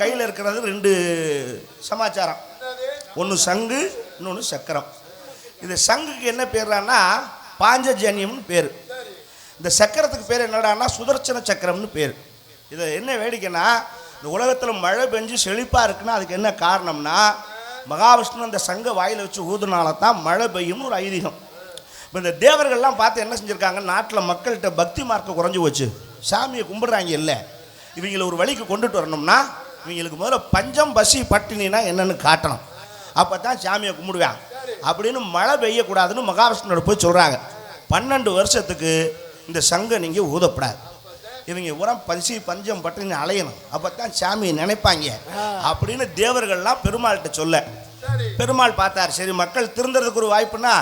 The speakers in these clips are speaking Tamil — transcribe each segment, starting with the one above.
கையில் இருக்கிறது ரெண்டு சமாச்சாரம், ஒன்று சங்கு, இன்னொன்று சக்கரம். இந்த சங்குக்கு என்ன பேர்னா பாஞ்சஜன்யம்னு பேர். இந்த சக்கரத்துக்கு பேர் என்னடான்னா சுதர்சன சக்கரம்னு பேர். இது என்ன வேடிக்கைன்னா, இந்த உலகத்தில் மழை பெஞ்சு செழிப்பாக இருக்குன்னா அதுக்கு என்ன காரணம்னா, மகாவிஷ்ணு அந்த சங்க வாயில் வச்சு ஊதுனால தான் மழை பெய்யும்னு ஒரு ஐதீகம். இப்போ இந்த தேவர்கள்லாம் பார்த்து என்ன செஞ்சுருக்காங்க, நாட்டில் மக்கள்கிட்ட பக்தி மார்க்கம் குறைஞ்சி போச்சு, சாமியை கும்பிட்றாங்க. இல்லை, இவங்களை ஒரு வழிக்கு கொண்டுட்டு வரணும்னா இவங்களுக்கு முதல்ல பஞ்சம் பசி பட்டினா என்னன்னு காட்டணும், அப்போ தான் சாமியை கும்பிடுவேன் அப்படின்னு. மழை பெய்யக்கூடாதுன்னு மகாவிஷ்ணுவோட போய் சொல்கிறாங்க. 12 வருஷத்துக்கு இந்த சங்கை நீங்கள் ஊதப்படாது, இவங்க உரம் பசி பஞ்சம் பட்டினி அலையணும், அப்போ தான் சாமியை நினைப்பாங்க அப்படின்னு தேவர்கள்லாம் பெருமாள்கிட்ட சொல்ல. பெருமாள் பார்த்தார், சரி மக்கள் திருந்துறதுக்கு ஒரு வாய்ப்புனா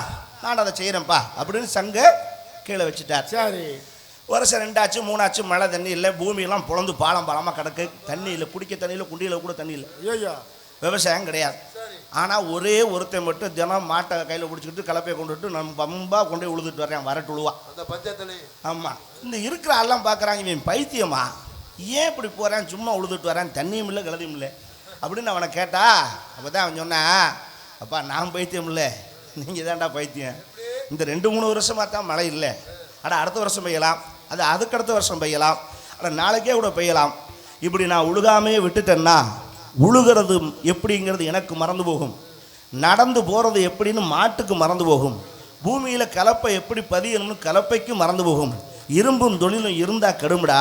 நான் அதை செய்கிறேன்ப்பா அப்படின்னு சங்கை கீழே வச்சுட்டார். சரி, வருஷம் 2 ஆச்சு 3 ஆச்சு, மழை தண்ணி இல்லை, பூமியெல்லாம் புலந்து பாலமாக கிடக்கு, தண்ணி இல்லை, குடிக்க தண்ணியில் குண்டியில் கூட தண்ணி இல்லை, விவசாயம் கிடையாது. ஆனால் ஒரே ஒருத்தன் மட்டும் தினம் மாட்டை கையில் பிடிச்சிக்கிட்டு கலப்பையை கொண்டுட்டு நம்ம பம்பா கொண்டு உழுதுட்டு வரேன், வரட்டு உழுவா. ஆமாம், இந்த இருக்கிற ஆள்லாம் பார்க்குறாங்க, இவன் பைத்தியமா, ஏன் இப்படி போகிறேன், சும்மா உழுதுட்டு வரேன், தண்ணியும் இல்லை கலதியும் இல்லை அப்படின்னு அவனை கேட்டா. அப்போ தான் அவன் சொன்னான், அப்பா நான் பைத்தியம் இல்லை, நீங்கள் தான்டா பைத்தியம். இந்த 2-3 வருஷமாக தான் மழை இல்லை, ஆனால் அடுத்த வருஷம் பெய்யலாம், அது அதுக்கடுத்த வருஷம் பெய்யலாம், ஆனால் நாளைக்கே கூட பெய்யலாம். இப்படி நான் உழுகாமே விட்டுட்டேன்னா உழுகிறது எப்படிங்கிறது எனக்கு மறந்து போகும், நடந்து போகிறது எப்படின்னு மாட்டுக்கு மறந்து போகும், பூமியில் கலப்பை எப்படி பதியணும்னு கலப்பைக்கு மறந்து போகும், இரும்பும் தொழிலும் இருந்தால் கெடுமுடா,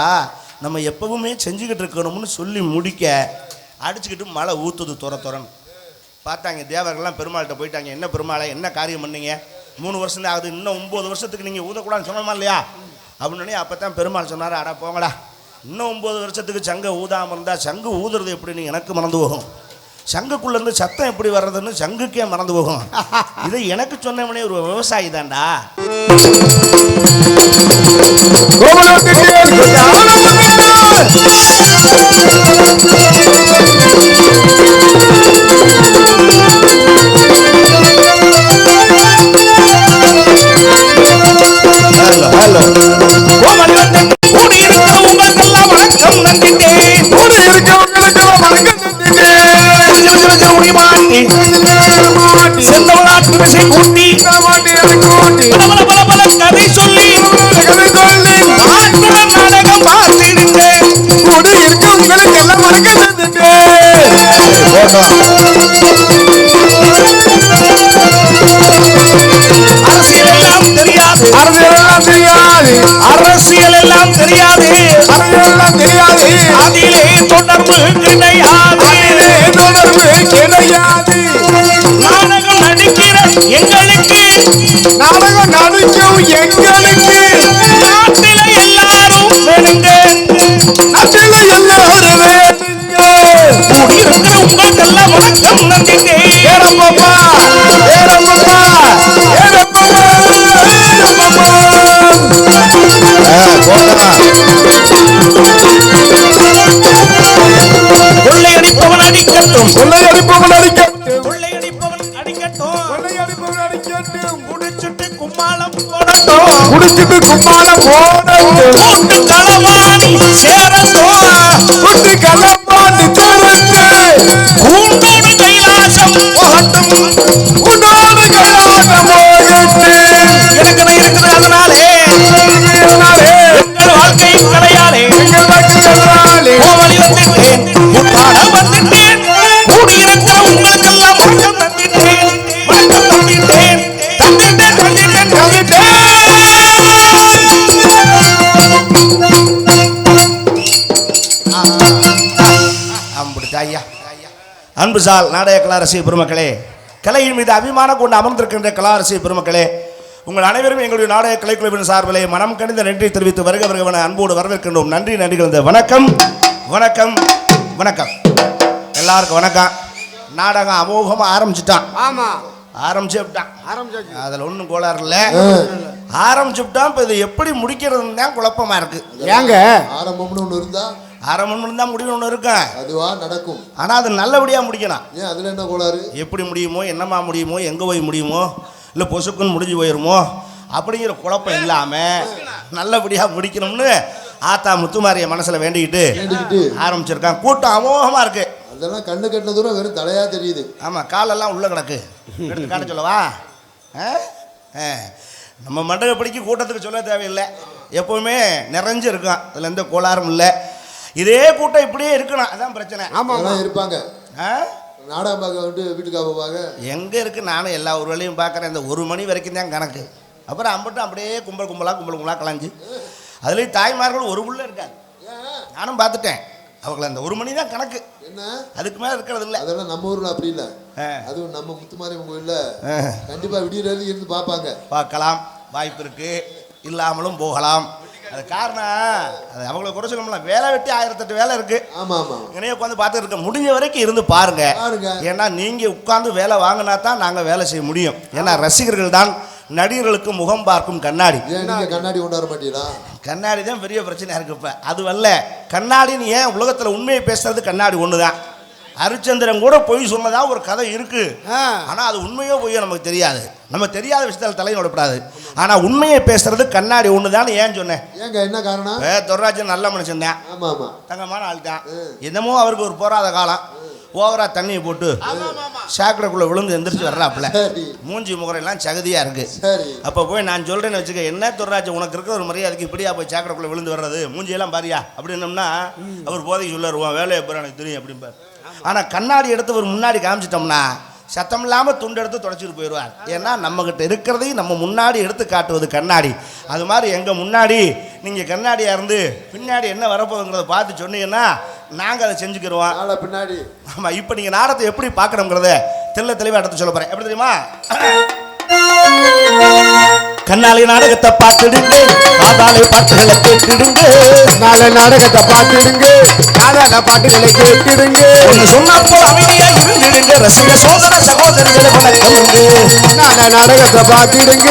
நம்ம எப்பவுமே செஞ்சுக்கிட்டு இருக்கணும்னு சொல்லி முடிக்க அடிச்சுக்கிட்டு மழை ஊற்றுது துறன்னு பார்த்தாங்க. தேவர்கள்லாம் பெருமாள்கிட்ட போயிட்டாங்க, என்ன பெருமாளை என்ன காரியம் பண்ணீங்க, 3 வருஷம் ஆகுது, இன்னும் 9 வருஷத்துக்கு நீங்கள் ஊதக்கூடாதுன்னு சொன்னோமா இல்லையா அப்படின்னு. அப்போ தான் பெருமாள் சொன்னார், அடா போங்கடா, இன்னும் 9 வருஷத்துக்கு சங்கை ஊதாமல் இருந்தால் சங்கு ஊதுறது எப்படின்னு எனக்கு மறந்து போகும், சங்குக்குள்ளேருந்து சத்தம் எப்படி வர்றதுன்னு சங்குக்கே மறந்து போகும், இதை எனக்கு சொன்னவனே ஒரு விவசாயி தான்டா. கதை சொல்லி நாடகம் பார்த்திருந்தேன், உங்களுக்கு எல்லாம் மறக்க அரசியல் எல்லாம் தெரியாது, அதிலே தொடர்பு கிடையாது, நாடகம் நடிக்கிற எங்களுக்கு, நாட்டில எல்லாரும் வேணுங்க, கூடியிருக்கிற உங்களுக்கெல்லாம் வணக்கம் நன்றிங்க. கொள்ளையடிப்பவன் அடிக்கட்டும், கொள்ளையடிப்பவன் அடிக்கட்டும், குடிச்சிட்டு கும்மாளம் போடட்டும், கூட்டு களவாணி சேரட்டும், கூண்டோடு கைலாசம் போகட்டும், எனக்கு இருக்குது அதனாலே எங்கள் வாழ்க்கை கிடையாதே, கோவலி வந்துட்டேன், உட்பாட வந்துட்டேன், கூடியிருக்கிற உங்களுக்கெல்லாம் வணக்கம் தந்திட்டேன், வணக்கம் தந்திட்டேன், தந்திட்டேன் தந்திட்டேன் தந்திட்டேன். ஐயா, அன்புசால் நாடக கலாரசி பெருமக்களே, கலையின் மீது அபிமானம் கொண்டு அமர்ந்திருக்கின்ற கலாரசி பெருமக்களே, உங்கள் அனைவரும் எங்களுடைய நாடக கலைக்குழுவின் சார்பிலே மனம் கணிந்த நன்றி தெரிவித்து வருகவன அன்போடு வரவேற்கின்றோம். நன்றி நன்றிகள். வணக்கம் வணக்கம் வணக்கம், எல்லாருக்கும் வணக்கம். நாடகம் அமோகமாக ஆரம்பிச்சுட்டான். ஆமாம், ஆரம்பிச்சுட்டான், அதில் ஒன்றும் கோளாறு இல்லை, ஆரம்பிச்சுட்டான். இப்போ இது எப்படி முடிக்கிறதுன்னு தான் குழப்பமாக இருக்கு. ஏங்க ஆரம்பம்னு ஒன்று இருந்தா ஆரம்பம் தான் முடிவு ஒன்று இருக்கும், அதுவா நடக்கும். ஆனால் அது நல்லபடியாக முடிக்கணும். ஏன் அதில் என்ன கோளாறு, எப்படி முடியுமோ, என்னமா முடியுமோ, எங்கே போய் முடியுமோ, இல்லை பொசுக்குன்னு முடிஞ்சு போயிடுமோ அப்படிங்கிற குழப்பம் இல்லாமல் நல்லபடியாக முடிக்கணும்னு ஆத்தா முத்துமாரிய மனசுல வேண்டிக்கிட்டு ஆரம்பிச்சிருக்கான். கூட்டம் அமோகமா இருக்கு. அதெல்லாம் கண்ணு கட்டின தூரம் வெறும் தலையா தெரியுது. ஆமா, காலெல்லாம் உள்ள கிடக்கு. எடுத்து காட்ட சொல்லவா? நம்ம மண்டகப்படிக்கு கூட்டத்துக்கு சொல்ல தேவையில்லை, எப்பவுமே நிறைஞ்சு இருக்கும், அதுல எந்த கோளாறும் இல்லை. இதே கூட்டம் இப்படியே இருக்கணும், அதான் பிரச்சனை. ஆமா இருப்பாங்க. நாடகம் பார்க்க வந்து வீட்டுக்காக போவாங்க. எங்கே இருக்குது, நானும் எல்லா ஒரு வேலையும் பார்க்குறேன். இந்த 1 மணி வரைக்கும் தான் கணக்கு. அப்புறம் அம்பட்டும் அப்படியே கும்பல் கும்பலாக கலைஞ்சு, அதுலேயும் தாய்மார்கள் ஒரு புள்ள இருக்காது. நானும் பார்த்துட்டேன். அவங்கள அந்த 1 மணி தான் கணக்கு, என்ன அதுக்கு மேலே இருக்கிறது இல்லை. அதெல்லாம் நம்ம ஊரில் அப்படி இல்லை. அதுவும் நம்ம முத்துமாரியம்மன் கோயிலில் கண்டிப்பாக விடியறது இருந்து பார்க்கலாம். வாய்ப்பு இருக்குது, இல்லாமலும் போகலாம். அது காரணம், அது அவங்கள குறை சொல்லணும்ல, வேலை வெட்டி 1008 வேலை இருக்கு. ஆமா ஆமா, இங்கனே உட்காந்து பார்த்துட்டு இருக்க, முடிஞ்ச வரைக்கும் இருந்து பாருங்க. ஏன்னா நீங்க உட்கார்ந்து வேலை வாங்கினா தான் நாங்க வேலை செய்ய முடியும். ஏன்னா ரசிகர்கள் தான் நடிகர்களுக்கு முகம் பார்க்கும் கண்ணாடி. கண்ணாடி கொண்டு வர மாட்டீங்களா? கண்ணாடி தான் பெரிய பிரச்சனையா இருக்கு. இப்ப அது வரல, கண்ணாடின்னு ஏன் உலகத்துல உண்மையை பேசுறது கண்ணாடி ஒண்ணுதான். ஹரிச்சந்திரன் கூட பொய் சொன்னதா ஒரு கதை இருக்கு. ஆனா அது உண்மையோ பொய்யோ நமக்கு தெரியாது. நம்ம தெரியாத விஷயத்தால் தலையை விடப்படாது. ஆனா உண்மையை பேசுறது கண்ணாடி ஒண்ணுதான். ஏன் சொன்னேன்? என்ன காரணம்? துர்ராஜன் நல்ல மனுஷன் தான், தங்கமான ஆள் தான். என்னமோ அவருக்கு ஒரு போராத காலம், ஓவரா தண்ணியை போட்டு சாக்கடைக்குள்ள விழுந்து எந்திரிச்சு வர்றாப்புல, மூஞ்சி முகரெல்லாம் சகதியா இருக்கு. அப்ப போய் நான் சொல்றேன்னு வச்சுக்க, என்ன துர்ராஜன் உனக்கு இருக்கிற ஒரு மரியாதைக்கு இப்படியா போய் சாக்கடைக்குள்ள விழுந்து வர்றது, மூஞ்சியெல்லாம் பாரியா அப்படின்னம்னா அவர் போதைக்கு சொல்லுவான், வேலையை போற எனக்கு தெரியும் அப்படிம்பார். ஆனா கண்ணாடி எடுத்து ஒரு முன்னாடி காமிச்சிட்டோம்னா சத்தம் இல்லாமல் துண்டு எடுத்து தொடச்சிட்டு போயிடுவார். ஏன்னா நம்மகிட்ட இருக்கிறதையும் நம்ம முன்னாடி எடுத்து காட்டுவது கண்ணாடி. அது மாதிரி எங்கள் முன்னாடி நீங்கள் கண்ணாடியாக இருந்து பின்னாடி என்ன வரப்போகுதுங்கிறத பார்த்து சொன்னீங்கன்னா நாங்கள் அதை செஞ்சுக்கிடுவோம் பின்னாடி. ஆமாம், இப்போ நீங்கள் நாடகத்தை எப்படி பார்க்கணுங்கிறத தெளிவாக எடுத்து சொல்ல போகிறேன். எப்படி தெரியுமா? கண்ணாலே நாடகத்தை பார்த்துடுங்க, காதாலே பாட்டுகளை கேட்டுடுங்க. நாளை நாடகத்தை பார்த்துடுங்க, காதால பாட்டுகளை கேட்டுடுங்க. சொன்னா போல் அமைதியா இருந்துடுங்க, ரசிக சோதர சகோதரர்களை வணக்கம். நாளை நாடகத்தை பார்த்துடுங்க.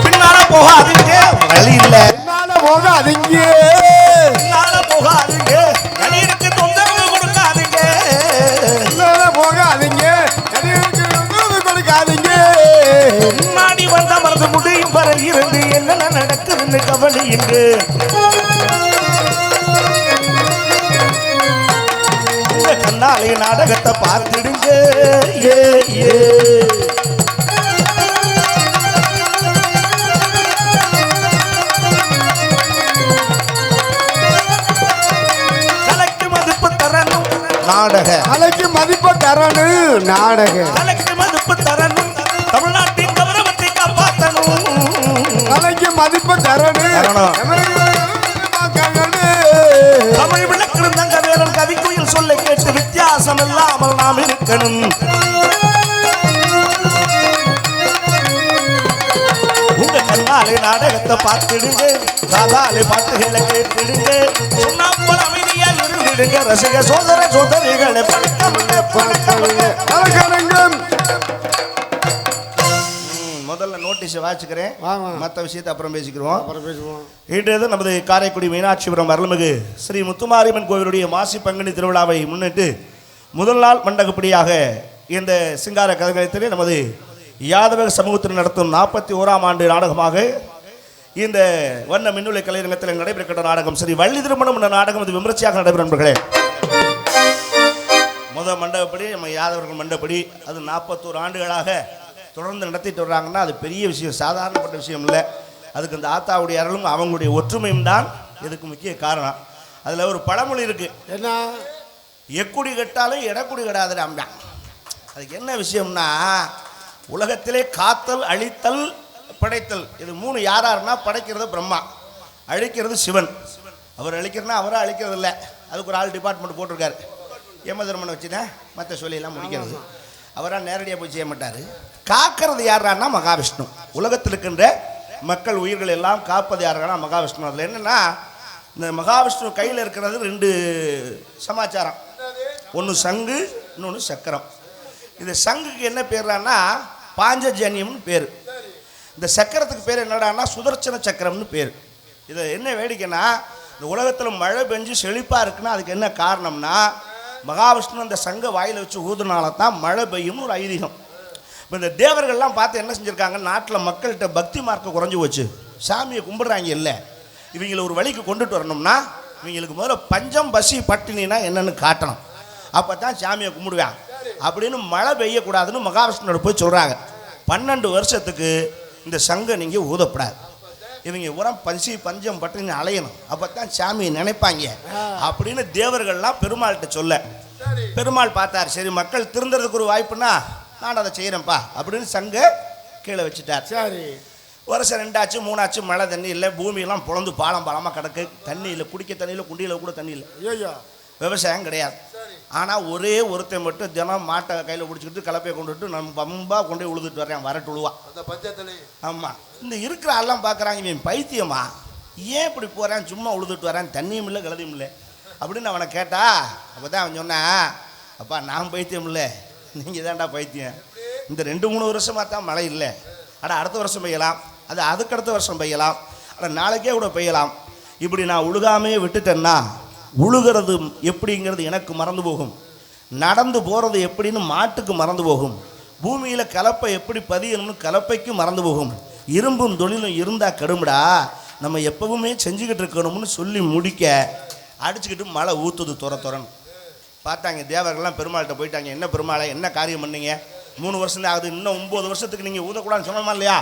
பின்னால போகாதீங்க, வழி இல்லை. போகாதீங்க, போகாதீங்க, நடிகருக்கு தொந்தரவு கொடுக்காதீங்க. போகாதீங்க, நடிகருக்கு தொந்தரவு கொடுக்காதீங்க. முன்னாடி வந்த மறந்து முடியும் வரை இருந்து என்னென்ன நடக்குதுன்னு கவனியுங்க. கண்ணாலே நாடகத்தை பார்த்துடுங்க. நாடக அலைக்கு மதிப்பு தரணும், நாடக அலைக்கு மதிப்பு தரணும், தமிழ்நாட்டின் கௌரவத்தை காப்பாற்றணும். அலைக்கு மதிப்பு தரணும், தமிழ் விளக்கணும் தங்க வேறும் கவிக்குயில் சொல்ல கேட்டு வித்தியாசம் இல்லாமல் நாம் இருக்கணும். உங்க கண்ணாலே நாடகத்தை பார்த்துடுங்க, காதாலே பாட்டுகளை கேட்டுடுங்க. சொன்னா போல அமைதியா இருந்துடுங்க, ரசிக சோதர சோதரிகளை முதல்ல நோட்டீஸை வாசிக்கிறேன், மற்ற விஷயத்தை அப்புறம் பேசிக்கிறோம். இன்றைய நமது காரைக்குடி மீனாட்சிபுரம் அருள்மிகு ஸ்ரீ முத்துமாரியம்மன் கோவிலுடைய மாசி பங்குனி திருவிழாவை முன்னிட்டு முதல் நாள் மண்டகப்படியாக இந்த சிங்கார கதகளத்திலே நமது யாதவ சமூகத்தில் நடத்தும் 41ஆம் ஆண்டு நாடகமாக இந்த வண்ண மின்னுலை கலையரங்கத்தில் நடைபெறுகின்ற நாடகம் ஸ்ரீ வள்ளி திருமணம் என்ற நாடகம் இது விமர்சையாக நடைபெறும். நண்பர்களே, முதல் மண்டபப்படி நம்ம யாதவர்கள் மண்டபப்படி அது 41 ஆண்டுகளாக தொடர்ந்து நடத்திட்டு வர்றாங்கன்னா அது பெரிய விஷயம், சாதாரணப்பட்ட விஷயம் இல்லை. அதுக்கு இந்த ஆத்தாவுடைய அருளும் அவங்களுடைய ஒற்றுமையும் தான் இதுக்கு முக்கிய காரணம். அதில் ஒரு பழமொழி இருக்கு, என்ன எக்குடி கட்டாலும் இடக்குடி கடாது அம்மா. அதுக்கு என்ன விஷயம்னா, உலகத்திலே காத்தல், அழித்தல், படைத்தல், இது 3 யாராருன்னா படைக்கிறது பிரம்மா, அழிக்கிறது சிவன். அவர் அழிக்கிறதுனா அவராக அழிக்கிறது இல்லை, அதுக்கு ஒரு ஆள் டிபார்ட்மெண்ட் போட்டிருக்காரு. யமதர்மனை வச்சுதான் மற்ற சொல்லியெல்லாம் முடிக்கிறது. அவராக நேரடியாக போய் செய்ய மாட்டார். காக்கிறது யாரான்னா மகாவிஷ்ணு. உலகத்தில் இருக்கின்ற மக்கள் உயிர்கள் எல்லாம் காப்பது யாருன்னா மகாவிஷ்ணு. அதில் என்னென்னா, இந்த மகாவிஷ்ணு கையில் இருக்கிறது 2 சமாச்சாரம், ஒன்று சங்கு, இன்னொன்று சக்கரம். இந்த சங்குக்கு என்ன பேர்னா பாஞ்சஜன்யம்னு பேர். இந்த சக்கரத்துக்கு பேர் என்னடான்னா சுதர்சன சக்கரம்னு பேர். இது என்ன வேடிக்கைன்னா, இந்த உலகத்தில் மழை பெஞ்சு செழிப்பாக இருக்குன்னா அதுக்கு என்ன காரணம்னா மகாவிஷ்ணு அந்த சங்க வாயில் வச்சு ஊதுனால தான் மழை பெய்யும்னு ஒரு ஐதீகம். இப்போ இந்த தேவர்கள்லாம் பார்த்து என்ன செஞ்சுருக்காங்க, நாட்டில் மக்கள்கிட்ட பக்தி மார்க்கம் குறைஞ்சி போச்சு, சாமியை கும்பிட்றாங்க இல்லை, இவங்களை ஒரு வழிக்கு கொண்டுட்டு வரணும்னா இவங்களுக்கு முதல்ல பஞ்சம் பசி பட்டினா என்னென்னு காட்டணும், அப்போ தான் சாமியை கும்பிடுவேன் அப்படின்னு மழை பெய்யக்கூடாதுன்னு மகாவிஷ்ணுவோட போய் சொல்கிறாங்க. 12 வருஷத்துக்கு இந்த சங்கம் நீங்கள் ஊதப்படாது, இவங்க உரம் பசி பஞ்சம் பட்டினி அலையணும், அப்போ தான் சாமியை நினைப்பாங்க அப்படின்னு தேவர்கள்லாம் பெருமாள்கிட்ட சொல்ல, பெருமாள் பார்த்தார், சரி மக்கள் திருந்துறதுக்கு ஒரு வாய்ப்புன்னா நான் அதை செய்கிறேன்ப்பா அப்படின்னு சங்க கீழே வச்சுட்டார். சரி, வருஷம் 2 ஆச்சு 3 ஆச்சு, மழை தண்ணி இல்லை, பூமியெல்லாம் புலந்து பாலமாக கிடக்கு, தண்ணி இல்லை, குடிக்க தண்ணியில் குண்டியில் கூட தண்ணி இல்லை, விவசாயம் கிடையாது. ஆனால் ஒரே ஒருத்தன் மட்டும் தினம் மாட்டை கையில் பிடிச்சிக்கிட்டு கலப்பையை கொண்டுட்டு நம்ம பம்பா கொண்டு போய் உழுதுட்டு வரேன், வரட்டு உழுவான் அந்த பஞ்சத்தில். ஆமாம், இந்த இருக்கிற ஆள்லாம் பார்க்குறாங்க, இவன் பைத்தியமா ஏன் இப்படி போகிறேன், சும்மா உழுதுட்டு வரேன், தண்ணியும் இல்லை கலதியும் இல்லை அப்படின்னு அவனை கேட்டா, அப்போ தான் அவன் சொன்னான், அப்பா நான் பைத்தியம் இல்லை, நீங்கள் தான்டா பைத்தியம், இந்த 2-3 வருஷமாக தான் மழை இல்லை, ஆனால் அடுத்த வருஷம் பெய்யலாம், அது அதுக்கடுத்த வருஷம் பெய்யலாம், ஆனால் நாளைக்கே கூட பெய்யலாம், இப்படி நான் உழுகாமையே விட்டுட்டேன்னா உழுகிறது எப்படிங்கிறது எனக்கு மறந்து போகும், நடந்து போகிறது எப்படின்னு மாட்டுக்கு மறந்து போகும், பூமியில் கலப்பை எப்படி பதியணும்னு கலப்பைக்கு மறந்து போகும், இரும்பும் தொழிலும் இருந்தால் கடுமுடா, நம்ம எப்பவுமே செஞ்சுக்கிட்டு இருக்கணும்னு சொல்லி முடிக்க அடிச்சுக்கிட்டு மழை ஊற்றுது துறன்னு பார்த்தாங்க. தேவர்கள்லாம் பெருமாள்கிட்ட போயிட்டாங்க, என்ன பெருமாளை என்ன காரியம் பண்ணீங்க, 3 வருஷம் தான் ஆகுது, இன்னும் 9 வருஷத்துக்கு நீங்கள் ஊதக்கூடாதுன்னு சொன்னோமா இல்லையா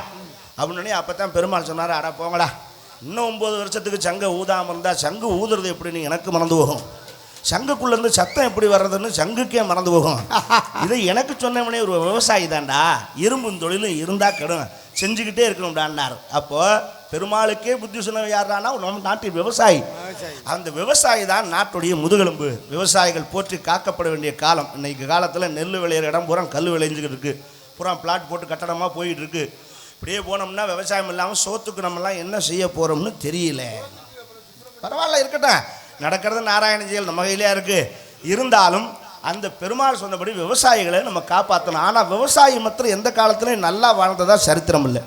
அப்படின்னு. அப்போ தான் பெருமாள் சொன்னார், அடா போங்கடா, இன்னும் 9 வருஷத்துக்கு சங்க ஊதாமல் இருந்தால் சங்கு ஊதுறது எப்படின்னு எனக்கு மறந்து போகும், சங்குக்குள்ளேருந்து சத்தம் எப்படி வர்றதுன்னு சங்குக்கே மறந்து போகும், இதை எனக்கு சொன்னவனே ஒரு விவசாயி தான்டா, இரும்பும் தொழிலும் இருந்தால் கடும் செஞ்சுக்கிட்டே இருக்கணும்டான்னார். அப்போது பெருமாளுக்கே புத்தி சொன்ன யாரானா நம்ம நாட்டின் விவசாயி, அந்த விவசாயி தான் நாட்டுடைய முதுகெலும்பு, விவசாயிகள் போற்றி காக்கப்பட வேண்டிய காலம். இன்னைக்கு காலத்தில் நெல் விளையிற இடம் பூரா கல் விளைஞ்சிக்கிட்டு இருக்குது, பூரா பிளாட் போட்டு கட்டடமாக போயிட்டு இருக்கு. இப்படியே போனோம்னா விவசாயம் இல்லாமல் சோத்துக்கு நம்மலாம் என்ன செய்ய போகிறோம்னு தெரியல. பரவாயில்ல இருக்கட்டும், நடக்கிறது நாராயண செயல் நம்ம கையிலே இருக்குது, இருந்தாலும் அந்த பெருமாள் சொன்னபடி விவசாயிகளை நம்ம காப்பாற்றணும். ஆனால் விவசாயி மாத்திரம் எந்த காலத்துலையும் நல்லா வாழ்ந்ததா சரித்திரம் இல்லை.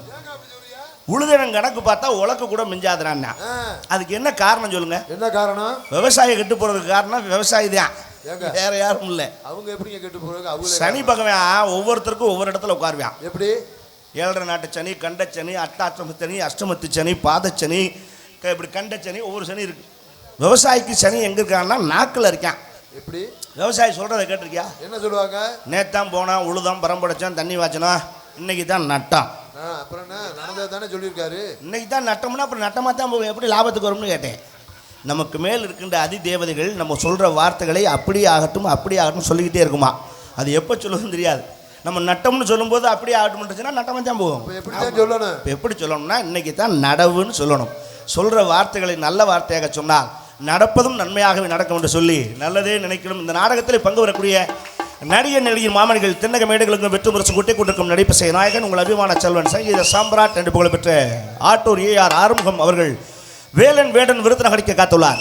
உழுதினம் கணக்கு பார்த்தா உலக்கு கூட மிஞ்சாதுறான்னா, அதுக்கு என்ன காரணம் சொல்லுங்க? என்ன காரணம்? விவசாயி கெட்டு போறதுக்கு காரணம் விவசாயி தான், வேற யாரும் இல்லை. அவங்க எப்படி கெட்டு போறாங்க? சனி பகவான் ஒவ்வொருத்தருக்கும் ஒவ்வொரு இடத்துல உட்காருவான். எப்படி? 7 நாட்டு சனி, கண்டச்சனி, அஷ்டாஷ்டம சனி, அஷ்டமத்து சனி, பாதச்சனி, இப்படி கண்டச்சனி, ஒவ்வொரு சனி இருக்கு. விவசாயிக்கு சனி எங்க இருக்கான்னா நாக்கில் இருக்கான். எப்படி? விவசாயி சொல்றதை கேட்டிருக்கியா? என்ன சொல்லுவாங்க? நேத்தான் போனான், உழுதான், பரம்படைச்சான், தண்ணி வாச்சனா, இன்னைக்கு தான் நட்டான். அப்புறம் என்ன நடந்தது தானே சொல்லியிருக்காரு, இன்னைக்கு தான் நட்டம்னா அப்புறம் நட்டமாக தான் போகும், எப்படி லாபத்துக்கு வரும்னு கேட்டேன். நமக்கு மேல் இருக்கின்ற அதி தேவதைகள் நம்ம சொல்கிற வார்த்தைகளை அப்படி ஆகட்டும் சொல்லிக்கிட்டே இருக்குமா, அது எப்போ சொல்லுதுன்னு தெரியாது. நம்ம நட்டம்னு சொல்லும்போது அப்படி ஆகட்டும்னுச்சுன்னா நட்டமாக தான் போகும். எப்படி சொல்லணும்? இப்போ எப்படி சொல்லணும்னா இன்னைக்கு தான் நடவுன்னு சொல்லணும். சொல்கிற வார்த்தைகளை நல்ல வார்த்தையாக சொன்னால் நடப்பதும் நன்மையாகவே நடக்கும் என்று சொல்லி நல்லதே நினைக்கணும். இந்த நாடகத்தில் பங்கு வரக்கூடிய நடிகர் மாமணிகள் தென்னக மேடைகளுக்கும் வெற்றி முரசு கூட்டிக் கொண்டிருக்கும் நடிப்பசை நாயகன் உங்கள் அபிமான செல்வன் சங்கீத சாம்ராட் என்று புகழ்பெற்ற ஆட்டூர் ஏஆர் ஆறுமுகம் அவர்கள் வேலன் வேடன் விருது நகரிக்க காத்துள்ளார்.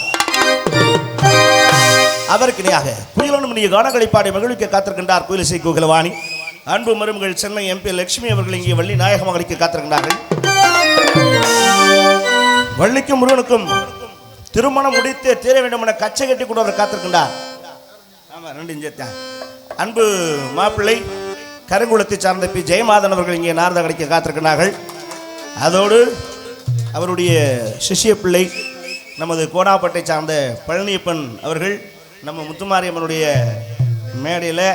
அதற்கு இணையாக குயிலனும் இனிய கானங்களை பாடி மகிழ்விக்க காத்திருக்கின்றார் குயிலிசை கோகிலவாணி. அன்பு மருமகள் சென்னை MP லட்சுமி அவர்கள் இங்கே வள்ளி நாயகம் அளிக்க காத்திருக்கின்றார்கள். வள்ளிக்கும் முருகனுக்கும் திருமணம் முடித்து தீர வேண்டும் என கச்சை கட்டி கூட அவர் காத்திருக்கின்றார். ஆமாம், 2 இஞ்சத்தான். அன்பு மாப்பிள்ளை கருங்குளத்தை சார்ந்த பி ஜெயமாதன் அவர்கள் இங்கே நாரத கிடைக்க காத்திருக்கிறார்கள். அதோடு அவருடைய சிஷிய பிள்ளை நமது கோடாப்பட்டை சார்ந்த பழனியப்பன் அவர்கள் நம்ம முத்துமாரியம்மனுடைய மேடையில்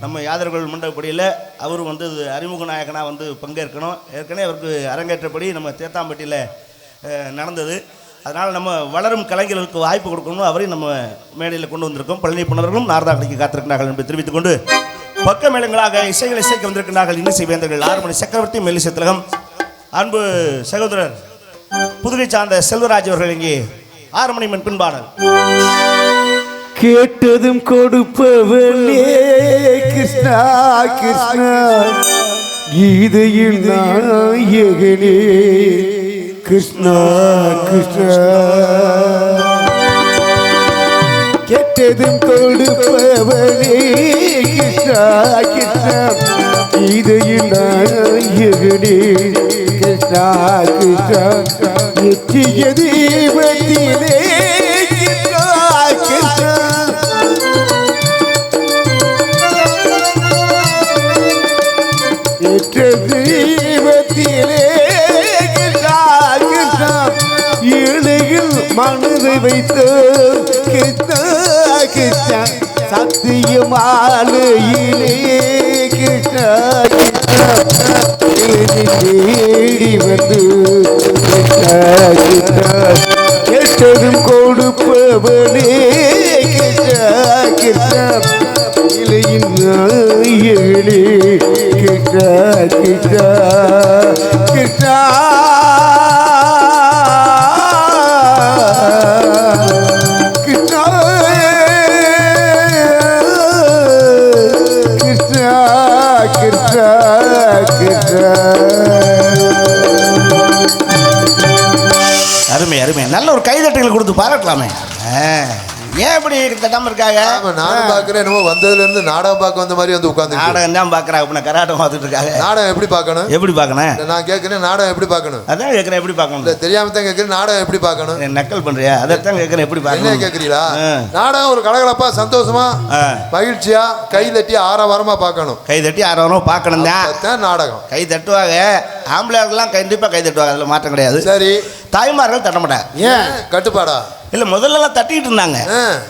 நம்ம யாதவர்கள் மண்டபப்படியில் அவர் வந்து அறிமுக நாயகனாக வந்து பங்கேற்கணும். ஏற்கனவே அவருக்கு அரங்கேற்றபடி நம்ம தேத்தாம்பட்டியில் நடந்தது. அதனால் நம்ம வளரும் கலைஞர்களுக்கு வாய்ப்பு கொடுக்கணும், அவரையும் நம்ம மேடையில் கொண்டு வந்திருக்கோம். பழனியப்பனவர்களும் நாரதாக்களுக்கு காத்திருக்கிறார்கள் என்று தெரிவித்துக் கொண்டு பக்க மேளங்களாக இசைகளை இசைக்க வந்திருக்கிறார்கள் இன்னிசை வேந்தர்கள் 6 மணி சக்கரவர்த்தி மெல்லிசை திலகம். அன்பு சகோதரர் புதுகை சார்ந்த செல்வராஜ் அவர்கள் இங்கே 6 மணி மண் பின்பாடல். கேட்டதும் கொடுப்பவனே கிருஷ்ணா கிருஷ்ணா கீதையில் நாயகனே கிருஷ்ணா கிருஷ்ணா கேட்டதும் கொடுப்பவனே கிருஷ்ணா கிருஷ்ணா கீதையில் நாயகனே கிருஷ்ணா கிருஷ்ணா நித்திய தீபத்திலே கிருஷ்ணா கிருஷ்ணா தெய்வத்திலே கிருஷ்ணா கிருஷ்ணா இணையில் மனதை வைத்து கிருஷ்ணா கிருஷ்ணா சத்தியமாலையிலே கிருஷ்ணா கிருஷ்ணா தேடி வந்து கிருஷ்ணா கிருஷ்ணா கேட்டதும் கொடுப்பவனே கிருஷ்ணா கிருஷ்ணா இலையின் நாயகனே கிருஷ்ணா கிருஷ்ணா கிருஷ்ணா கிருஷ்ணா கிருஷ்ணா கிருஷ்ணா கிருஷ்ணா அருமை அருமை. நல்ல ஒரு கைதட்டுகள் கொடுத்து பாராட்டலாமே. ஏன் இப்படி தட்டாம இருக்காங்க? நானும் பாக்குறேன், என்னமோ வந்ததுல இருந்து நாடகம் பார்க்க வந்த மாதிரி வந்து உட்காந்து நாடகம் தான் பாக்குறாங்க. கராட்டம் பார்த்துட்டு இருக்காங்க. நாடகம் எப்படி பார்க்கணும்? எப்படி பார்க்கணும்? நான் கேட்கிறேன், நாடகம் எப்படி பார்க்கணும்? அதான் கேட்கறேன், எப்படி பார்க்கணும்? தெரியாம தான் கேட்கிறேன், நாடகம் எப்படி பார்க்கணும்? நக்கல் பண்றியா? அதைத்தான் கேட்கறேன், எப்படி என்ன பார்க்கணும் கேட்கறீங்களா? நாடகம் ஒரு கலகலப்பா சந்தோஷமா மகிழ்ச்சியா கை தட்டி ஆரவாரமா பார்க்கணும். கை தட்டி ஆரவாரமா பார்க்கணும் தான் நாடகம். கை தட்டுவாங்க, ஆம்பளையாளர்கள்லாம் கண்டிப்பா கை தட்டுவாங்க, அதுல மாற்றம் கிடையாது. சரி, தாய்மார்கள் தட்ட மாட்டாங்க. ஏன்? கட்டுப்பாடா? இல்ல, முதல்ல எல்லாம் தட்டிட்டு இருந்தாங்க,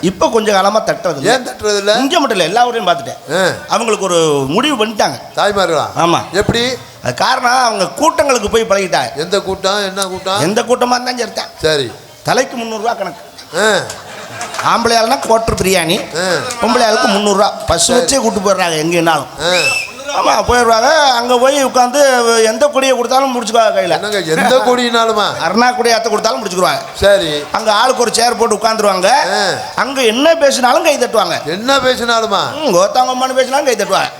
இப்ப கொஞ்சம் காலமா தட்டுறது. ஏன் தட்டுறது இல்ல? இங்க மட்டும் இல்ல, எல்லா ஊரையும் பார்த்துட்டேன். அவங்களுக்கு ஒரு முடிவு பண்ணிட்டாங்க தாய்மார்களா. ஆமா. எப்படி? அது காரணம், அவங்க கூட்டங்களுக்கு போய் பழகிட்டாங்க. எந்த கூட்டம்? என்ன கூட்டம்? எந்த கூட்டமா இருந்தாலும் சரிதான். சரி, தலைக்கு 300 ரூபா கணக்கு. ஆம்பளையாள்னா குவார்டர் பிரியாணி, பொம்பளையாளுக்கு 300 ரூபா பஸ் வச்சே கூட்டு போயிடுறாங்க எங்கேனாலும். ஆமாம், போயிடுவாங்க. அங்கே போய் உட்காந்து எந்த கொடியை கொடுத்தாலும் முடிச்சுக்குவாங்க கையில். எந்த கொடினாலுமா? அருணா கொடியாத்த கொடுத்தாலும் முடிச்சுக்குவாங்க. சரி, அங்கே ஆளுக்கு ஒரு சேர் போட்டு உட்காந்துருவாங்க. அங்கே என்ன பேசினாலும் கை தட்டுவாங்க. என்ன பேசினாலுமா? கோத்தாங்கம்மானு பேசினாலும் கை தட்டுவாங்க.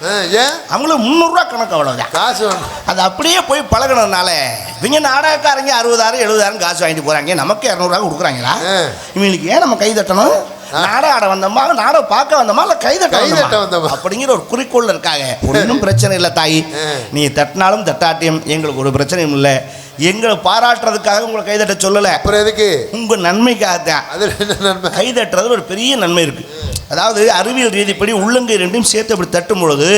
ஏன்? அவங்களுக்கு 300 ரூபா கணக்கு, அவ்வளோதான் காசு. அது அப்படியே போய் பழகினதுனால இவங்க நாடகக்காரங்க 60,000 70,000 காசு வாங்கிட்டு போகிறாங்க. நமக்கு 200 ரூபா கொடுக்குறாங்களா? இவங்களுக்கு ஏன் நம்ம கை தட்டணும்? நாடகம் ஆட வந்தோமா, நாடகம் பார்க்க வந்தோமா, இல்லை கை தட்ட வந்தோமா அப்படிங்கிற ஒரு குறிக்கோள் இருக்காங்க. ஒன்றும் பிரச்சனை இல்லை தாய், நீ தட்டினாலும் தட்டாட்டியம் எங்களுக்கு ஒரு பிரச்சனையும் இல்லை. எங்களை பாராட்டுறதுக்காக உங்களை கை தட்ட சொல்லலை. அப்புறம் எதுக்கு? உங்கள் நன்மைக்காகத்தான். அதில் என்ன நன்மை? கை தட்டுறது ஒரு பெரிய நன்மை இருக்குது. அதாவது அறிவியல் ரீதிப்படி உள்ளங்கை ரெண்டையும் சேர்த்து அப்படி தட்டும் பொழுது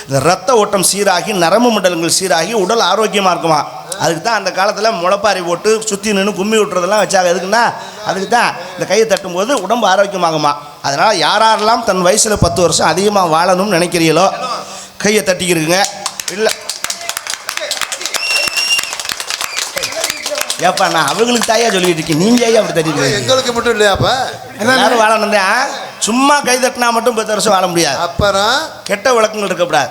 இந்த ரத்த ஓட்டம் சீராகி, நரம்பு மண்டலங்கள் சீராகி, உடல் ஆரோக்கியமாக இருக்குமா. அதுக்கு தான் அந்த காலத்தில் முளைப்பாரி போட்டு சுற்றி நின்று கும்மி விட்டுறதெல்லாம் வச்சாங்க. எதுக்குன்னா அதுக்கு தான் இந்த கையை தட்டும்போது உடம்பு ஆரோக்கியமாகுமா. அதனால் யாரெல்லாம் தன் வயசில் 10 வருஷம் அதிகமாக வாழணும்னு நினைக்கிறீங்களோ கையை தட்டிக்கிறீங்க. இல்லை ஏப்பா, நான் அவங்களுக்கு தாயா சொல்லிட்டு இருக்கேன், நீங்க ஐயா அப்படி தட்டிட்டு எங்களுக்கு மட்டும் இல்லையாப்பா? எல்லாரும் வாழணும் தான். சும்மா கை தட்டினா மட்டும் 10 வருஷம் வாழ முடியாது. அப்புறம் கெட்ட வழக்கங்கள் இருக்கக்கூடாது.